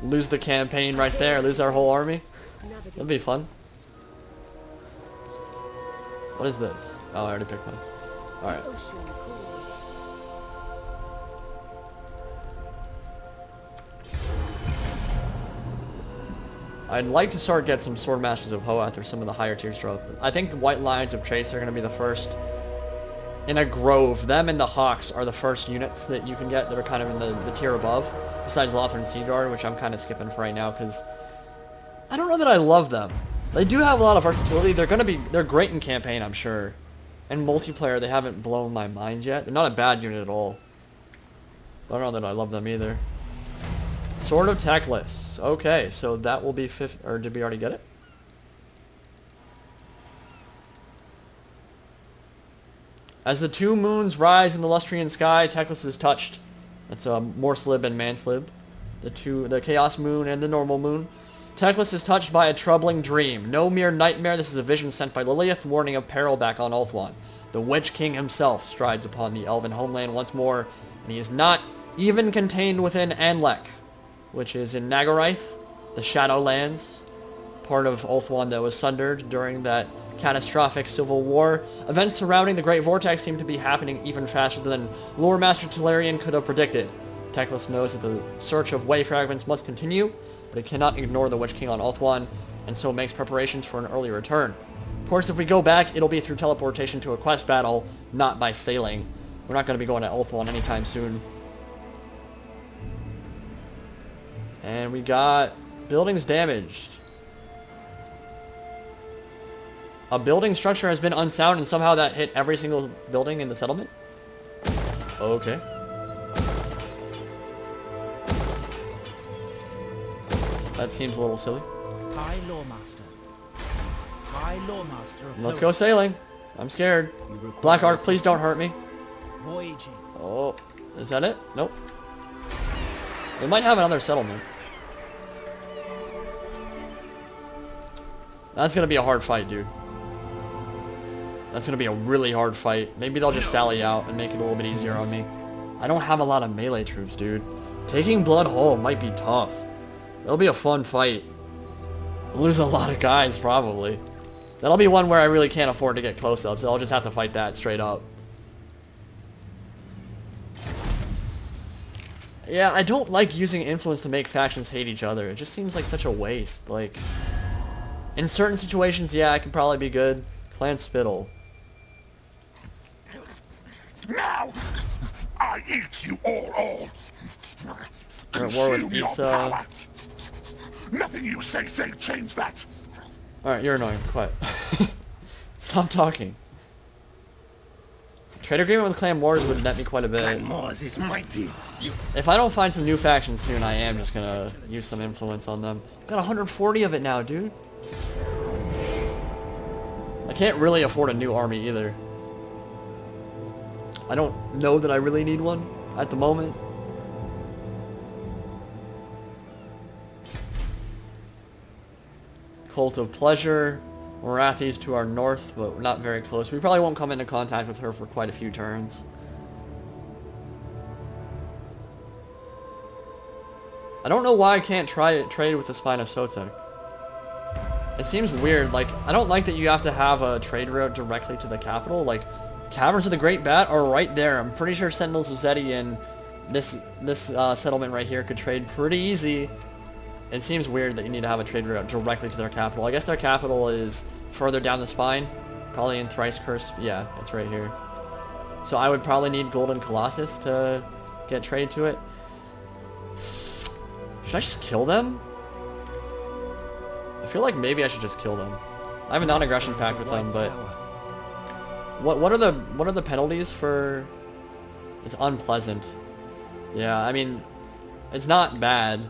lose the campaign right there, lose our whole army. That'd be fun. What is this? Oh, I already picked one. Alright. I'd like to start get some Sword Masters of Hoeth or some of the higher tier stuff. I think the White Lions of Trice are going to be the first in a grove. Them and the Hawks are the first units that you can get that are kind of in the tier above. Besides Lothar and Seaguard, which I'm kind of skipping for right now because I don't know that I love them. They do have a lot of versatility. They're great in campaign, I'm sure. And multiplayer, they haven't blown my mind yet. They're not a bad unit at all. I don't know that I love them either. Sword of Teclis. Okay, so that will be fifth, or did we already get it? As the two moons rise in the Lustrian sky, Teclis is touched. That's more slib and manslib. The Chaos Moon and the normal moon. Teclis is touched by a troubling dream. No mere nightmare, this is a vision sent by Lilith, warning of peril back on Ulthuan. The Witch King himself strides upon the elven homeland once more, and he is not even contained within Anlek, which is in Nagaraith, the Shadowlands, part of Ulthuan that was sundered during that catastrophic civil war. Events surrounding the Great Vortex seem to be happening even faster than Loremaster Tolarian could have predicted. Teclis knows that the search of way fragments must continue, but it cannot ignore the Witch King on Ulthuan, and so makes preparations for an early return. Of course, if we go back, it'll be through teleportation to a quest battle, not by sailing. We're not going to be going to Ulthuan anytime soon. And we got buildings damaged. A building structure has been unsound, and somehow that hit every single building in the settlement? Okay. That seems a little silly. High Loremaster. High Loremaster of Let's go sailing. I'm scared. Black Ark, please don't hurt me. Voyaging. Oh, is that it? Nope. We might have another settlement. That's gonna be a hard fight, dude. That's gonna be a really hard fight. Maybe they'll just sally out and make it a little bit easier on me. I don't have a lot of melee troops, dude. Taking Blood Hole might be tough. It'll be a fun fight. We'll lose a lot of guys, probably. That'll be one where I really can't afford to get close-ups. I'll just have to fight that straight up. Yeah, I don't like using influence to make factions hate each other. It just seems like such a waste. Like, in certain situations, yeah, it can probably be good. Clan Spittle. Now, I eat you all. We're at war with pizza. Nothing you say change that. Alright, you're annoying. Quiet. Stop talking. Trade agreement with Clan Wars would net me quite a bit. Mars is mighty. If I don't find some new factions soon, I am just gonna use some influence on them. Got 140 of it now, dude. I can't really afford a new army either. I don't know that I really need one at the moment. Cult of Pleasure. Morathi's to our north, but we're not very close. We probably won't come into contact with her for quite a few turns. I don't know why I can't trade with the Spine of Sotek. It seems weird. Like, I don't like that you have to have a trade route directly to the capital. Like, Caverns of the Great Bat are right there. I'm pretty sure Sentinels of Zetian, this settlement right here, could trade pretty easy. It seems weird that you need to have a trade route directly to their capital. I guess their capital is further down the spine. Probably in Trice Curse. Yeah, it's right here. So I would probably need Golden Colossus to get trade to it. Should I just kill them? I feel like maybe I should just kill them. I have a non-aggression pact with them, but what are the penalties for? It's unpleasant. Yeah, I mean, it's not bad,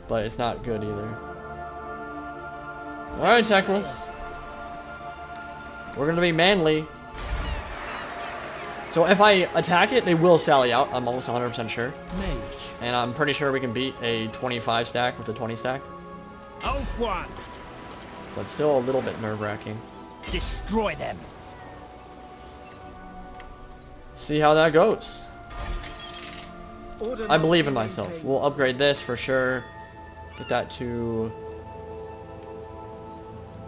but it's not good either. Alright, Teclis. We're gonna be manly. So if I attack it, they will sally out. I'm almost 100% sure. Mage. And I'm pretty sure we can beat a 25 stack with a 20 stack. Ulthuan. But still a little bit nerve-wracking. Destroy them. See how that goes. Order I must believe be in myself. maintained. We'll upgrade this for sure. Get that to...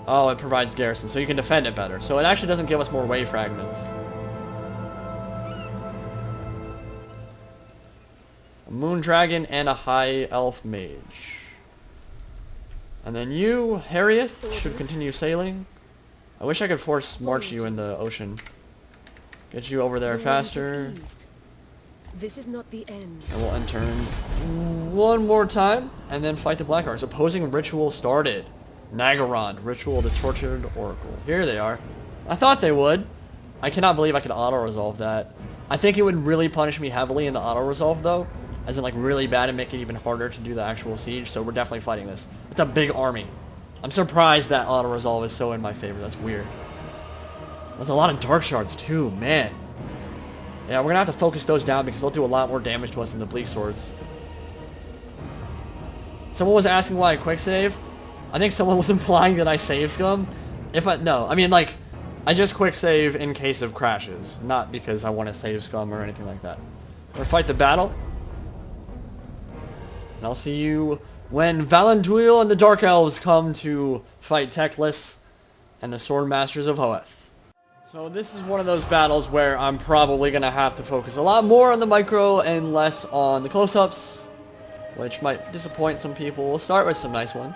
Oh, it provides garrison, so you can defend it better. So it actually doesn't give us more way fragments. A moon dragon and a high elf mage. And then you, Harrieth, should continue sailing. I wish I could force march you in the ocean. Get you over there The lands faster. of East. This is not the end. And we'll enter one more time, and then fight the Black Arcs. Opposing ritual started. Nagarond, Ritual of the Tortured Oracle. Here they are. I thought they would. I cannot believe I could auto-resolve that. I think it would really punish me heavily in the auto-resolve, though. As in, like, really bad and make it even harder to do the actual siege, so we're definitely fighting this. It's a big army. I'm surprised that auto-resolve is so in my favor. That's weird. With a lot of Dark Shards, too, man. Yeah, we're gonna have to focus those down because they'll do a lot more damage to us than the bleak swords. Someone was asking why I quick save. I think someone was implying that I save scum. No, I mean like, I just quick save in case of crashes, not because I want to save scum or anything like that. We're gonna fight the battle. And I'll see you when Valenduil and the Dark Elves come to fight Teclis and the Swordmasters of Hoeth. So this is one of those battles where I'm probably going to have to focus a lot more on the micro and less on the close-ups, which might disappoint some people. We'll start with some nice ones.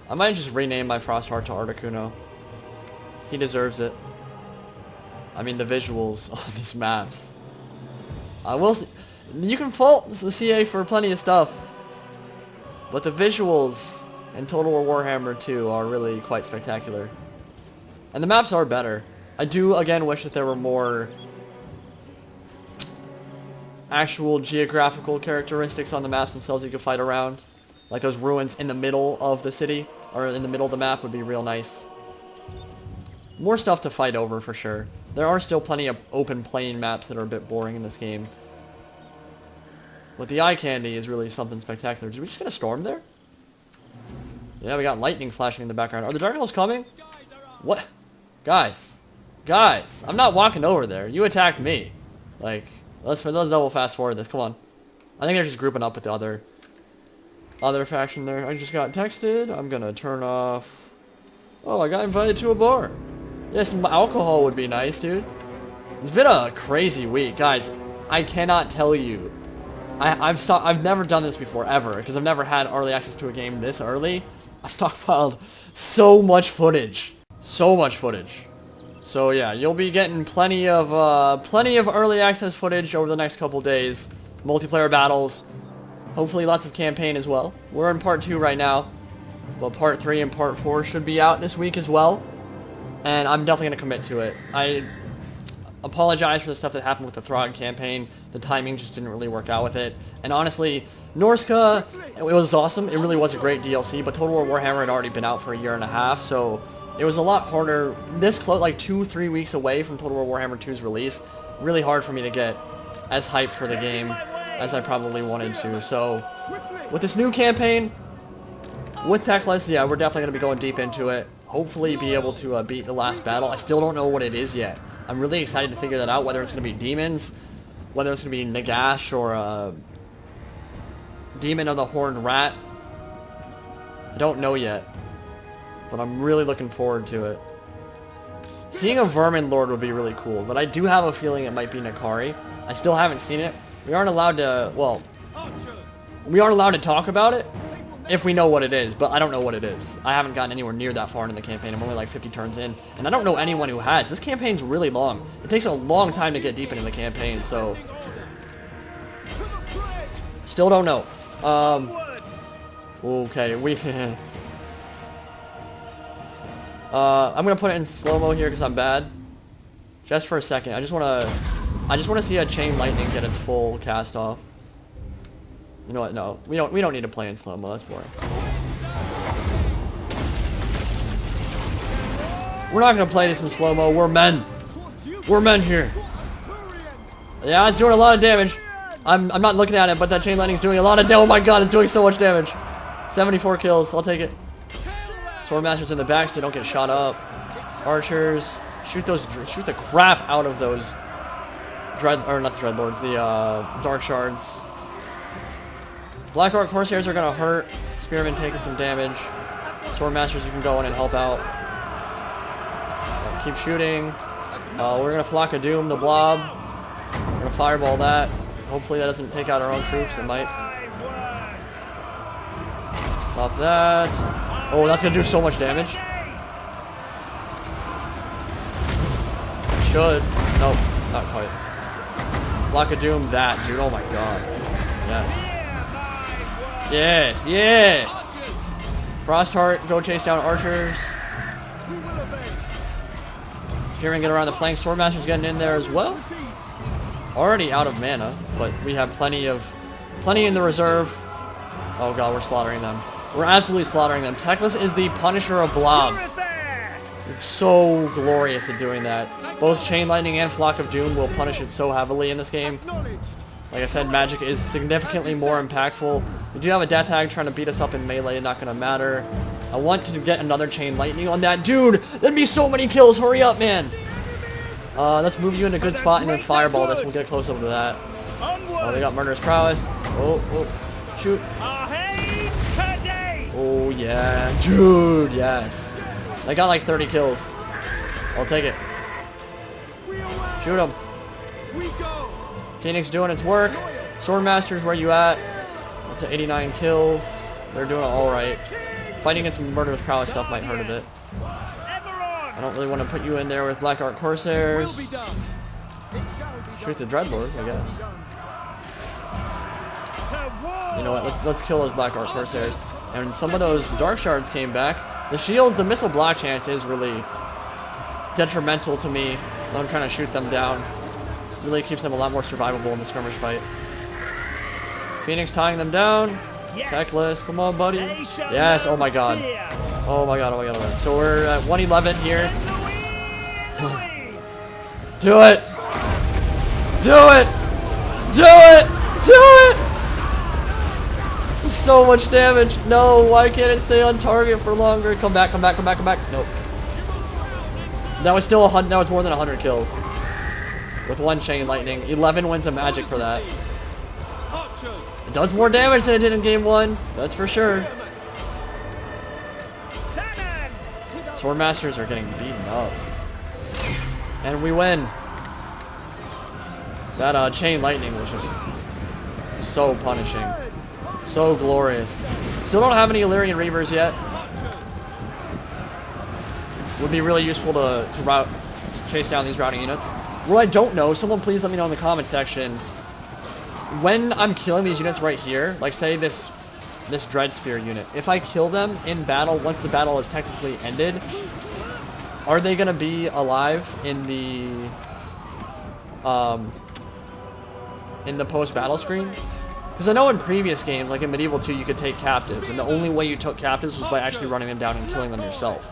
I might just rename my Frostheart to Articuno. He deserves it. I mean, the visuals on these maps. You can fault the CA for plenty of stuff, but the visuals in Total War Warhammer 2 are really quite spectacular. And the maps are better. I do, again, wish that there were more actual geographical characteristics on the maps themselves you could fight around. Like those ruins in the middle of the city, or in the middle of the map would be real nice. More stuff to fight over for sure. There are still plenty of open plain maps that are a bit boring in this game. But the eye candy is really something spectacular. Did we just get a storm there? Yeah, we got lightning flashing in the background. Are the Dark Elves coming? What? Guys, I'm not walking over there. You attacked me. Like, let's double fast forward this. Come on. I think they're just grouping up with the other faction there. I just got texted. I'm gonna turn off. Oh, I got invited to a bar. Yeah, some alcohol would be nice, dude. It's been a crazy week, guys. I cannot tell you. I've never done this before ever because I've never had early access to a game this early. I've stockpiled so much footage. So much footage. So yeah, you'll be getting plenty of early access footage over the next couple days. Multiplayer battles. Hopefully lots of campaign as well. We're in part 2 right now. But part 3 and part 4 should be out this week as well. And I'm definitely going to commit to it. I apologize for the stuff that happened with the Throg campaign. The timing just didn't really work out with it. And honestly, Norska, it was awesome. It really was a great DLC. But Total War Warhammer had already been out for a year and a half. So it was a lot harder, this close, like 2-3 weeks away from Total War Warhammer 2's release. Really hard for me to get as hyped for the game as I probably wanted to. So, with this new campaign, with Teclis, yeah, we're definitely going to be going deep into it. Hopefully be able to beat the last battle. I still don't know what it is yet. I'm really excited to figure that out, whether it's going to be demons, whether it's going to be Nagash or Demon of the Horned Rat. I don't know yet. But I'm really looking forward to it. Seeing a Vermin Lord would be really cool, but I do have a feeling it might be Nakari. I still haven't seen it. We aren't allowed to, well, we aren't allowed to talk about it if we know what it is, but I don't know what it is. I haven't gotten anywhere near that far in the campaign. I'm only like 50 turns in, and I don't know anyone who has. This campaign's really long. It takes a long time to get deep into the campaign, so still don't know. Okay, I'm gonna put it in slow-mo here because I'm bad. Just for a second. I just wanna see a chain lightning get its full cast off. You know what? No. We don't need to play in slow-mo. That's boring. We're not gonna play this in slow-mo. We're men. We're men here. Yeah, it's doing a lot of damage. I'm not looking at it, but that chain lightning's doing a lot of damage. Oh my god, it's doing so much damage. 74 kills. I'll take it. Swordmasters in the back so they don't get shot up. Archers, shoot the crap out of those not the Dreadlords, the Dark Shards. Black Ark Corsairs are gonna hurt. Spearmen taking some damage. Swordmasters, you can go in and help out. Keep shooting. We're gonna Flock of Doom the blob. We're gonna fireball that. Hopefully that doesn't take out our own troops. It might. Stop that. Oh, that's gonna do so much damage. Should. Nope, not quite. Block of Doom, that, dude. Oh my god. Yes. Yes, yes! Frostheart, go chase down archers. Spearman get around the flank. Swordmaster's getting in there as well. Already out of mana, but we have plenty in the reserve. Oh god, we're slaughtering them. We're absolutely slaughtering them. Teclis is the Punisher of blobs. You're so glorious at doing that. Both Chain Lightning and Flock of Doom will punish it so heavily in this game. Like I said, magic is significantly more impactful. We do have a Death Hag trying to beat us up in melee, not going to matter. I want to get another Chain Lightning on that. Dude, that'd be so many kills. Hurry up, man. Let's move you in a good spot and then fireball this. We'll get close over to that. Oh, they got Murderous Prowess. Oh, shoot. Oh, yeah. Dude, yes. They got like 30 kills. I'll take it. Shoot him. Phoenix doing its work. Swordmasters, where you at? Up to 89 kills. They're doing alright. Fighting against Murderous Prowess stuff might hurt a bit. I don't really want to put you in there with Black Art Corsairs. Shoot the Dreadlord, I guess. You know what? Let's kill those Black Art Corsairs. And some of those Dark Shards came back. The shield, the missile block chance is really detrimental to me when I'm trying to shoot them down. Really keeps them a lot more survivable in the skirmish fight. Phoenix tying them down. Teclis, come on, buddy. Yes, oh my god. Oh my god, oh my god, oh my god. So we're at 111 here. Do it! Do it! Do it! Do it! So much damage. No, why can't it stay on target for longer? Come back, come back, come back, come back. Nope. That was still that was more than 100 kills. With one Chain Lightning. 11 wins of magic for that. It does more damage than it did in game 1. That's for sure. Swordmasters are getting beaten up. And we win. That Chain Lightning was just so punishing. So glorious. Still don't have any Illyrian Reavers yet. Would be really useful to chase down these routing units. Well, I don't know. Someone please let me know in the comment section. When I'm killing these units right here, like say this Dread Spear unit, if I kill them in battle, once the battle is technically ended, are they going to be alive in the post-battle screen? Because I know in previous games, like in Medieval 2, you could take captives, and the only way you took captives was by actually running them down and killing them yourself.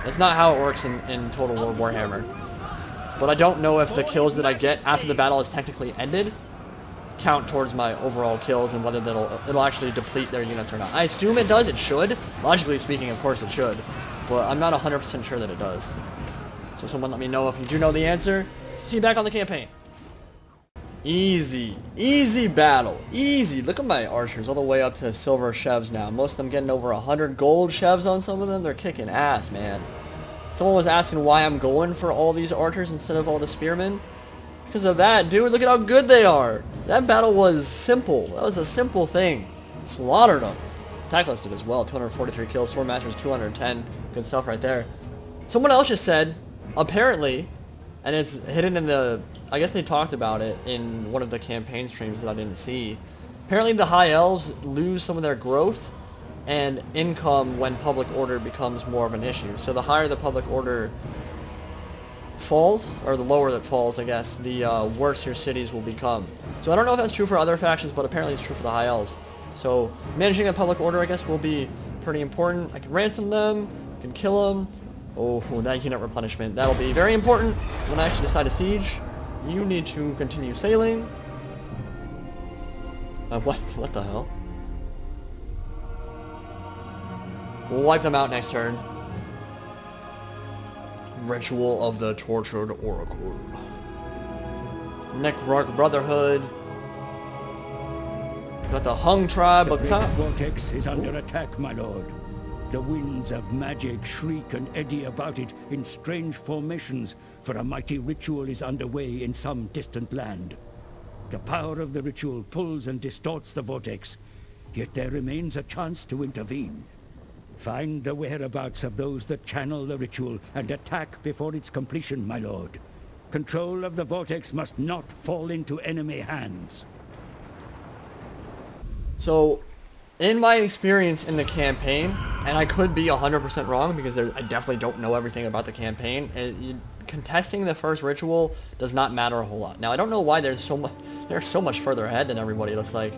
That's not how it works in Total War Warhammer. But I don't know if the kills that I get after the battle is technically ended count towards my overall kills and whether it'll actually deplete their units or not. I assume it does. It should. Logically speaking, of course it should. But I'm not 100% sure that it does. So someone let me know if you do know the answer. See you back on the campaign. Easy. Easy battle. Easy. Look at my archers all the way up to silver chevs now. Most of them getting over 100 gold chevs on some of them. They're kicking ass, man. Someone was asking why I'm going for all these archers instead of all the spearmen. Because of that, dude. Look at how good they are. That battle was simple. That was a simple thing. Slaughtered them. Teclis did as well. 243 kills. Swordmasters 210. Good stuff right there. Someone else just said, apparently, and it's hidden in the... I guess they talked about it in one of the campaign streams that I didn't see. Apparently the High Elves lose some of their growth and income when public order becomes more of an issue. So the higher the public order falls, or the lower that falls, I guess, the worse your cities will become. So I don't know if that's true for other factions, but apparently it's true for the High Elves. So managing the public order, I guess, will be pretty important. I can ransom them, I can kill them. Oh, that unit replenishment. That'll be very important when I actually decide to siege. You need to continue sailing. What the hell? We'll wipe them out next turn. Ritual of the Tortured Oracle. Necroarch Brotherhood. Got the Hung Tribe up top. The Great Vortex is under attack, my lord. The winds of magic shriek and eddy about it in strange formations, for a mighty ritual is underway in some distant land. The power of the ritual pulls and distorts the vortex, yet there remains a chance to intervene. Find the whereabouts of those that channel the ritual and attack before its completion, my lord. Control of the vortex must not fall into enemy hands. So, in my experience in the campaign, and I could be 100% wrong because I definitely don't know everything about the campaign, contesting the first ritual does not matter a whole lot. Now, I don't know why they're so much further ahead than everybody, it looks like.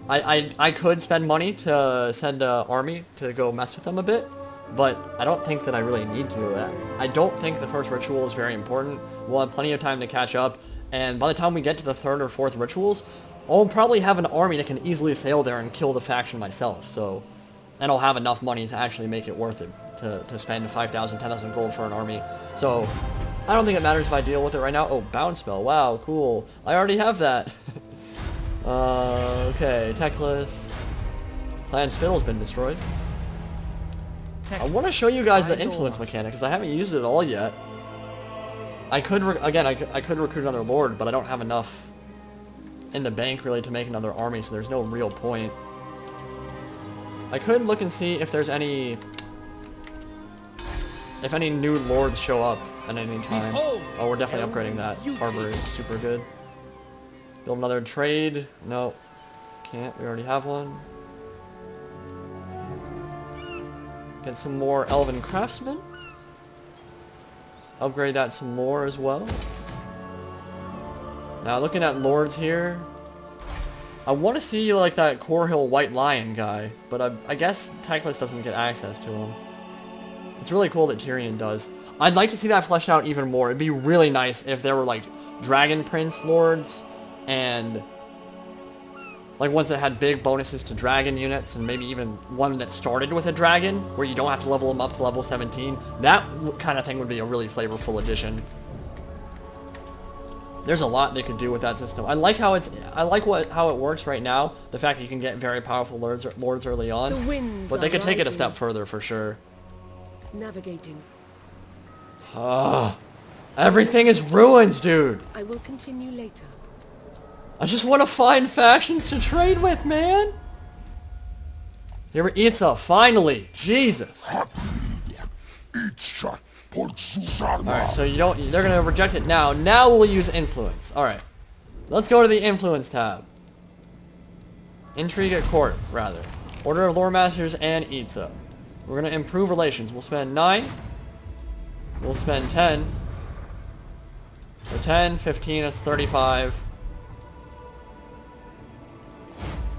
I could spend money to send an army to go mess with them a bit, but I don't think that I really need to. I don't think the first ritual is very important. We'll have plenty of time to catch up, and by the time we get to the third or fourth rituals, I'll probably have an army that can easily sail there and kill the faction myself, so... And I'll have enough money to actually make it worth it, to spend 5,000, 10,000 gold for an army. So, I don't think it matters if I deal with it right now. Oh, bounce spell, wow, cool. I already have that. Okay, Teclis. Clan Spittle's been destroyed. I want to show you guys the influence mechanic, because I haven't used it at all yet. I could, I could recruit another lord, but I don't have enough in the bank, really, to make another army, so there's no real point. I could look and see if there's any... If any new lords show up at any time. Oh, we're definitely upgrading that. Harbor is super good. Build another trade. No. Can't. We already have one. Get some more elven craftsmen. Upgrade that some more as well. Now looking at lords here, I want to see like that Corhill White Lion guy, but I guess Teclis doesn't get access to him. It's really cool that Tyrion does. I'd like to see that fleshed out even more. It'd be really nice if there were like Dragon Prince lords and like ones that had big bonuses to dragon units, and maybe even one that started with a dragon where you don't have to level them up to level 17. That kind of thing would be a really flavorful addition. There's a lot they could do with that system. I like how how it works right now. The fact that you can get very powerful lords early on, but they could take it a step further for sure. Navigating. Everything is ruins, dude. I will continue later. I just want to find factions to trade with, man. Here we Itza, finally. Jesus. Alright, so you don't, they're gonna reject it now. Now we'll use influence. Alright. Let's go to the influence tab. Intrigue at court, rather. Order of Loremasters and Itza. We're gonna improve relations. We'll spend 9. We'll spend 10. So 10, 15, that's 35.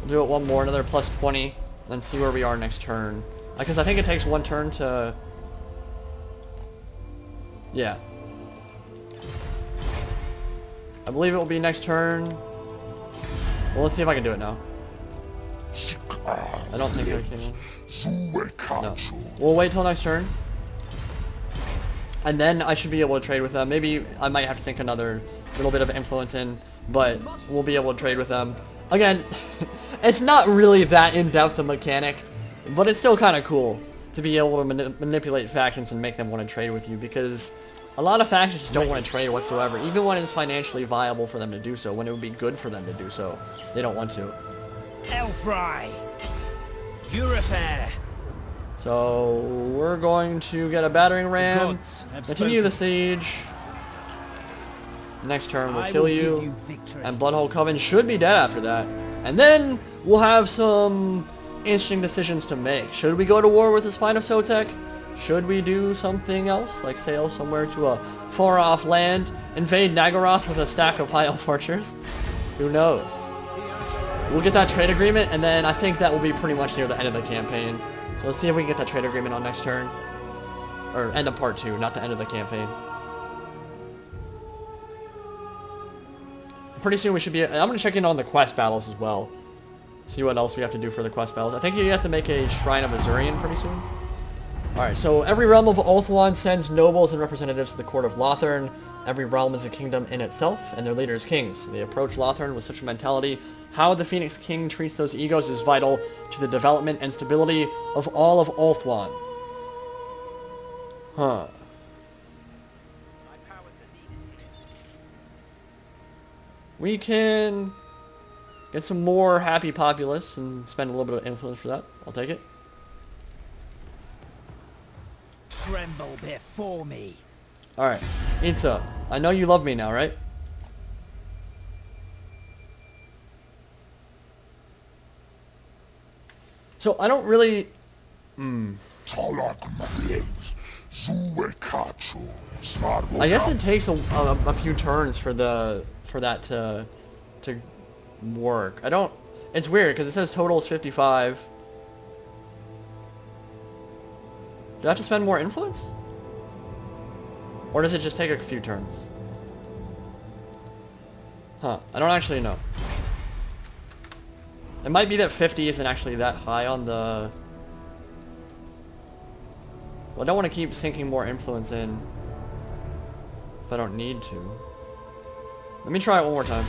We'll do it one more, another plus 20, then see where we are next turn. Because I think it takes one turn to... Yeah. I believe it will be next turn. Well, let's see if I can do it now. I don't think I can. No. We'll wait till next turn. And then I should be able to trade with them. Maybe I might have to sink another little bit of influence in, but we'll be able to trade with them. Again, it's not really that in-depth a mechanic, but it's still kind of cool to be able to manipulate factions and make them want to trade with you, because a lot of factions just don't want to trade whatsoever, even when it's financially viable for them to do so, when it would be good for them to do so. They don't want to. Elfry! Eurofair! So, we're going to get a battering ram, continue the siege. Next turn we'll kill you, and Bloodhole Coven should be dead after that. And then we'll have some interesting decisions to make. Should we go to war with the Spine of Sotek? Should we do something else, like sail somewhere to a far-off land, invade Nagaroth with a stack of High Elf archers? Who knows? We'll get that trade agreement, and then I think that will be pretty much near the end of the campaign. So let's see if we can get that trade agreement on next turn. Or end of part 2, not the end of the campaign. Pretty soon we should be... I'm going to check in on the quest battles as well. See what else we have to do for the quest battles. I think you have to make a Shrine of Azurian pretty soon. Alright, so every realm of Ulthuan sends nobles and representatives to the court of Lothern. Every realm is a kingdom in itself, and their leaders kings. They approach Lothern with such a mentality. How the Phoenix King treats those egos is vital to the development and stability of all of Ulthuan. Huh. We can get some more happy populace and spend a little bit of influence for that. I'll take it. Tremble before me. Alright, Itza, I know you love me now, right? So, I don't really... I guess it takes a few turns for that to work. I don't... It's weird, because it says total is 55. Do I have to spend more influence? Or does it just take a few turns? Huh, I don't actually know. It might be that 50 isn't actually that high on the... Well, I don't want to keep sinking more influence in if I don't need to. Let me try it one more time.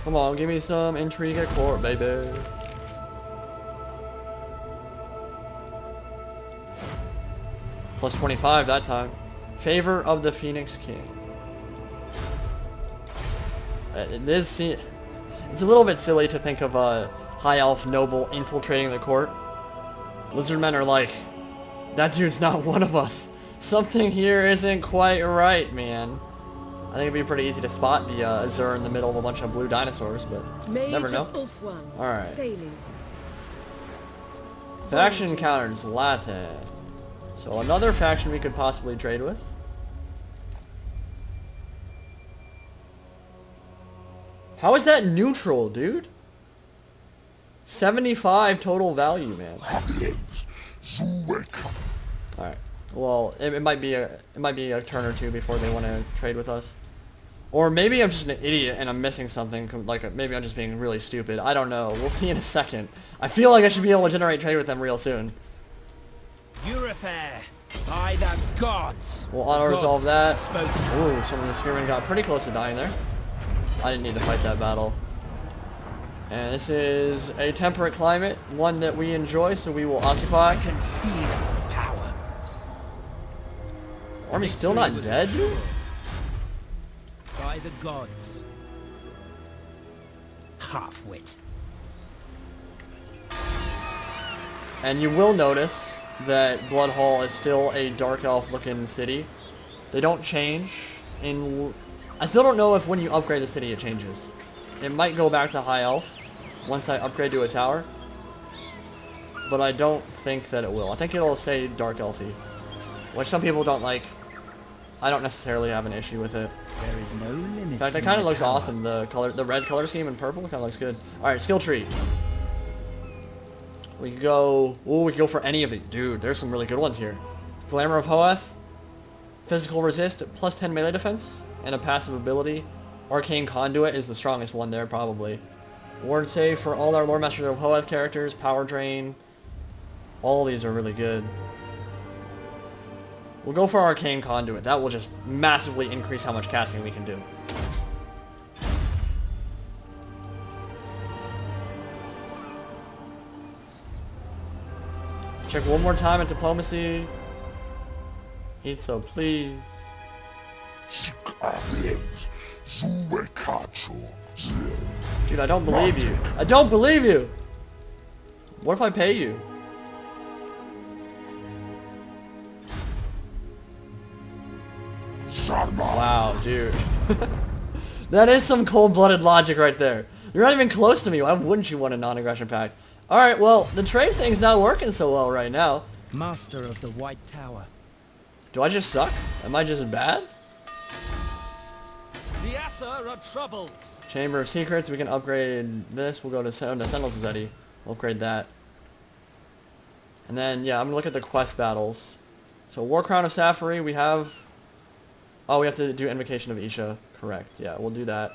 Come on, give me some intrigue at court, baby. Plus 25 that time. Favor of the Phoenix King. It's a little bit silly to think of a high elf noble infiltrating the court. Lizardmen are like, that dude's not one of us. Something here isn't quite right, man. I think it'd be pretty easy to spot the Azure in the middle of a bunch of blue dinosaurs, but Mage never know. Alright. Faction encounters Latin. So another faction we could possibly trade with. How is that neutral, dude? 75 total value, man. Alright. Well, it might be a turn or two before they want to trade with us. Or maybe I'm just an idiot and I'm missing something. Like, maybe I'm just being really stupid. I don't know. We'll see in a second. I feel like I should be able to generate trade with them real soon. Eurofair, by the gods. We'll auto-resolve that. Ooh, some of the spearmen got pretty close to dying there. I didn't need to fight that battle. And this is a temperate climate, one that we enjoy, so we will occupy. I can feel the power. Army's still not dead, dude? By the gods. Half-wit. And you will notice that Blood Hall is still a Dark Elf looking city. They don't change in... I still don't know if when you upgrade the city it changes. It might go back to High Elf once I upgrade to a tower. But I don't think that it will. I think it'll stay Dark Elfy. Which some people don't like. I don't necessarily have an issue with it. There is no limit. In fact, it kind of looks awesome. The red color scheme in purple kind of looks good. Alright, skill tree. We could go... Ooh, we could go for any of it. Dude, there's some really good ones here. Glamour of Hoeth. Physical resist, plus 10 melee defense. And a passive ability. Arcane Conduit is the strongest one there, probably. Ward save for all our Loremaster of Hoeth characters. Power drain. All these are really good. We'll go for Arcane Conduit. That will just massively increase how much casting we can do. Check one more time at Diplomacy. Eat so, please. Dude, I don't believe you. I don't believe you! What if I pay you? Wow, dude. That is some cold-blooded logic right there. You're not even close to me. Why wouldn't you want a non-aggression pact? Alright, well, the trade thing's not working so well right now. Master of the White Tower. Do I just suck? Am I just bad? The Asa are troubled. Chamber of Secrets, we can upgrade this. We'll go to Sentinels Zetian. We'll upgrade that. And then, yeah, I'm gonna look at the quest battles. So, War Crown of Safari, we have... Oh, we have to do Invocation of Isha. Correct, yeah, we'll do that.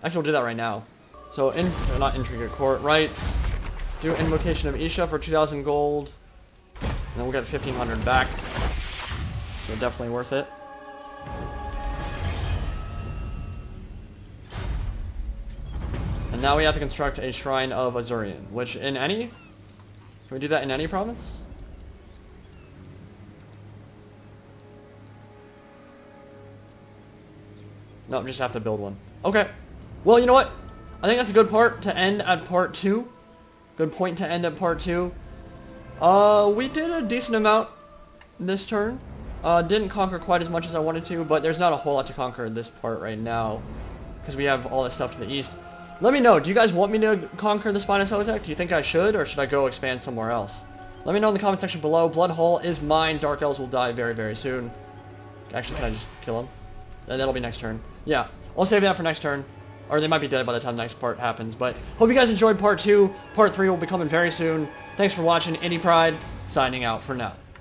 Actually, we'll do that right now. So, not Intrigue at Court, Rights. Do Invocation of Isha for 2,000 gold. And then we'll get 1,500 back. So, definitely worth it. And now we have to construct a Shrine of Azurian, which in any... Can we do that in any province? No, just have to build one. Okay. Well, you know what? I think that's a good part to end at part 2. Good point to end at part 2. We did a decent amount this turn. Didn't conquer quite as much as I wanted to, but there's not a whole lot to conquer in this part right now. Because we have all this stuff to the east. Let me know, do you guys want me to conquer the Spinous Hoeth? Do you think I should, or should I go expand somewhere else? Let me know in the comment section below. Blood Hall is mine. Dark Elves will die very, very soon. Actually, can I just kill him? And that'll be next turn. Yeah, I'll save that for next turn. Or they might be dead by the time the next part happens. But hope you guys enjoyed part 2. Part 3 will be coming very soon. Thanks for watching. Indie Pride, signing out for now.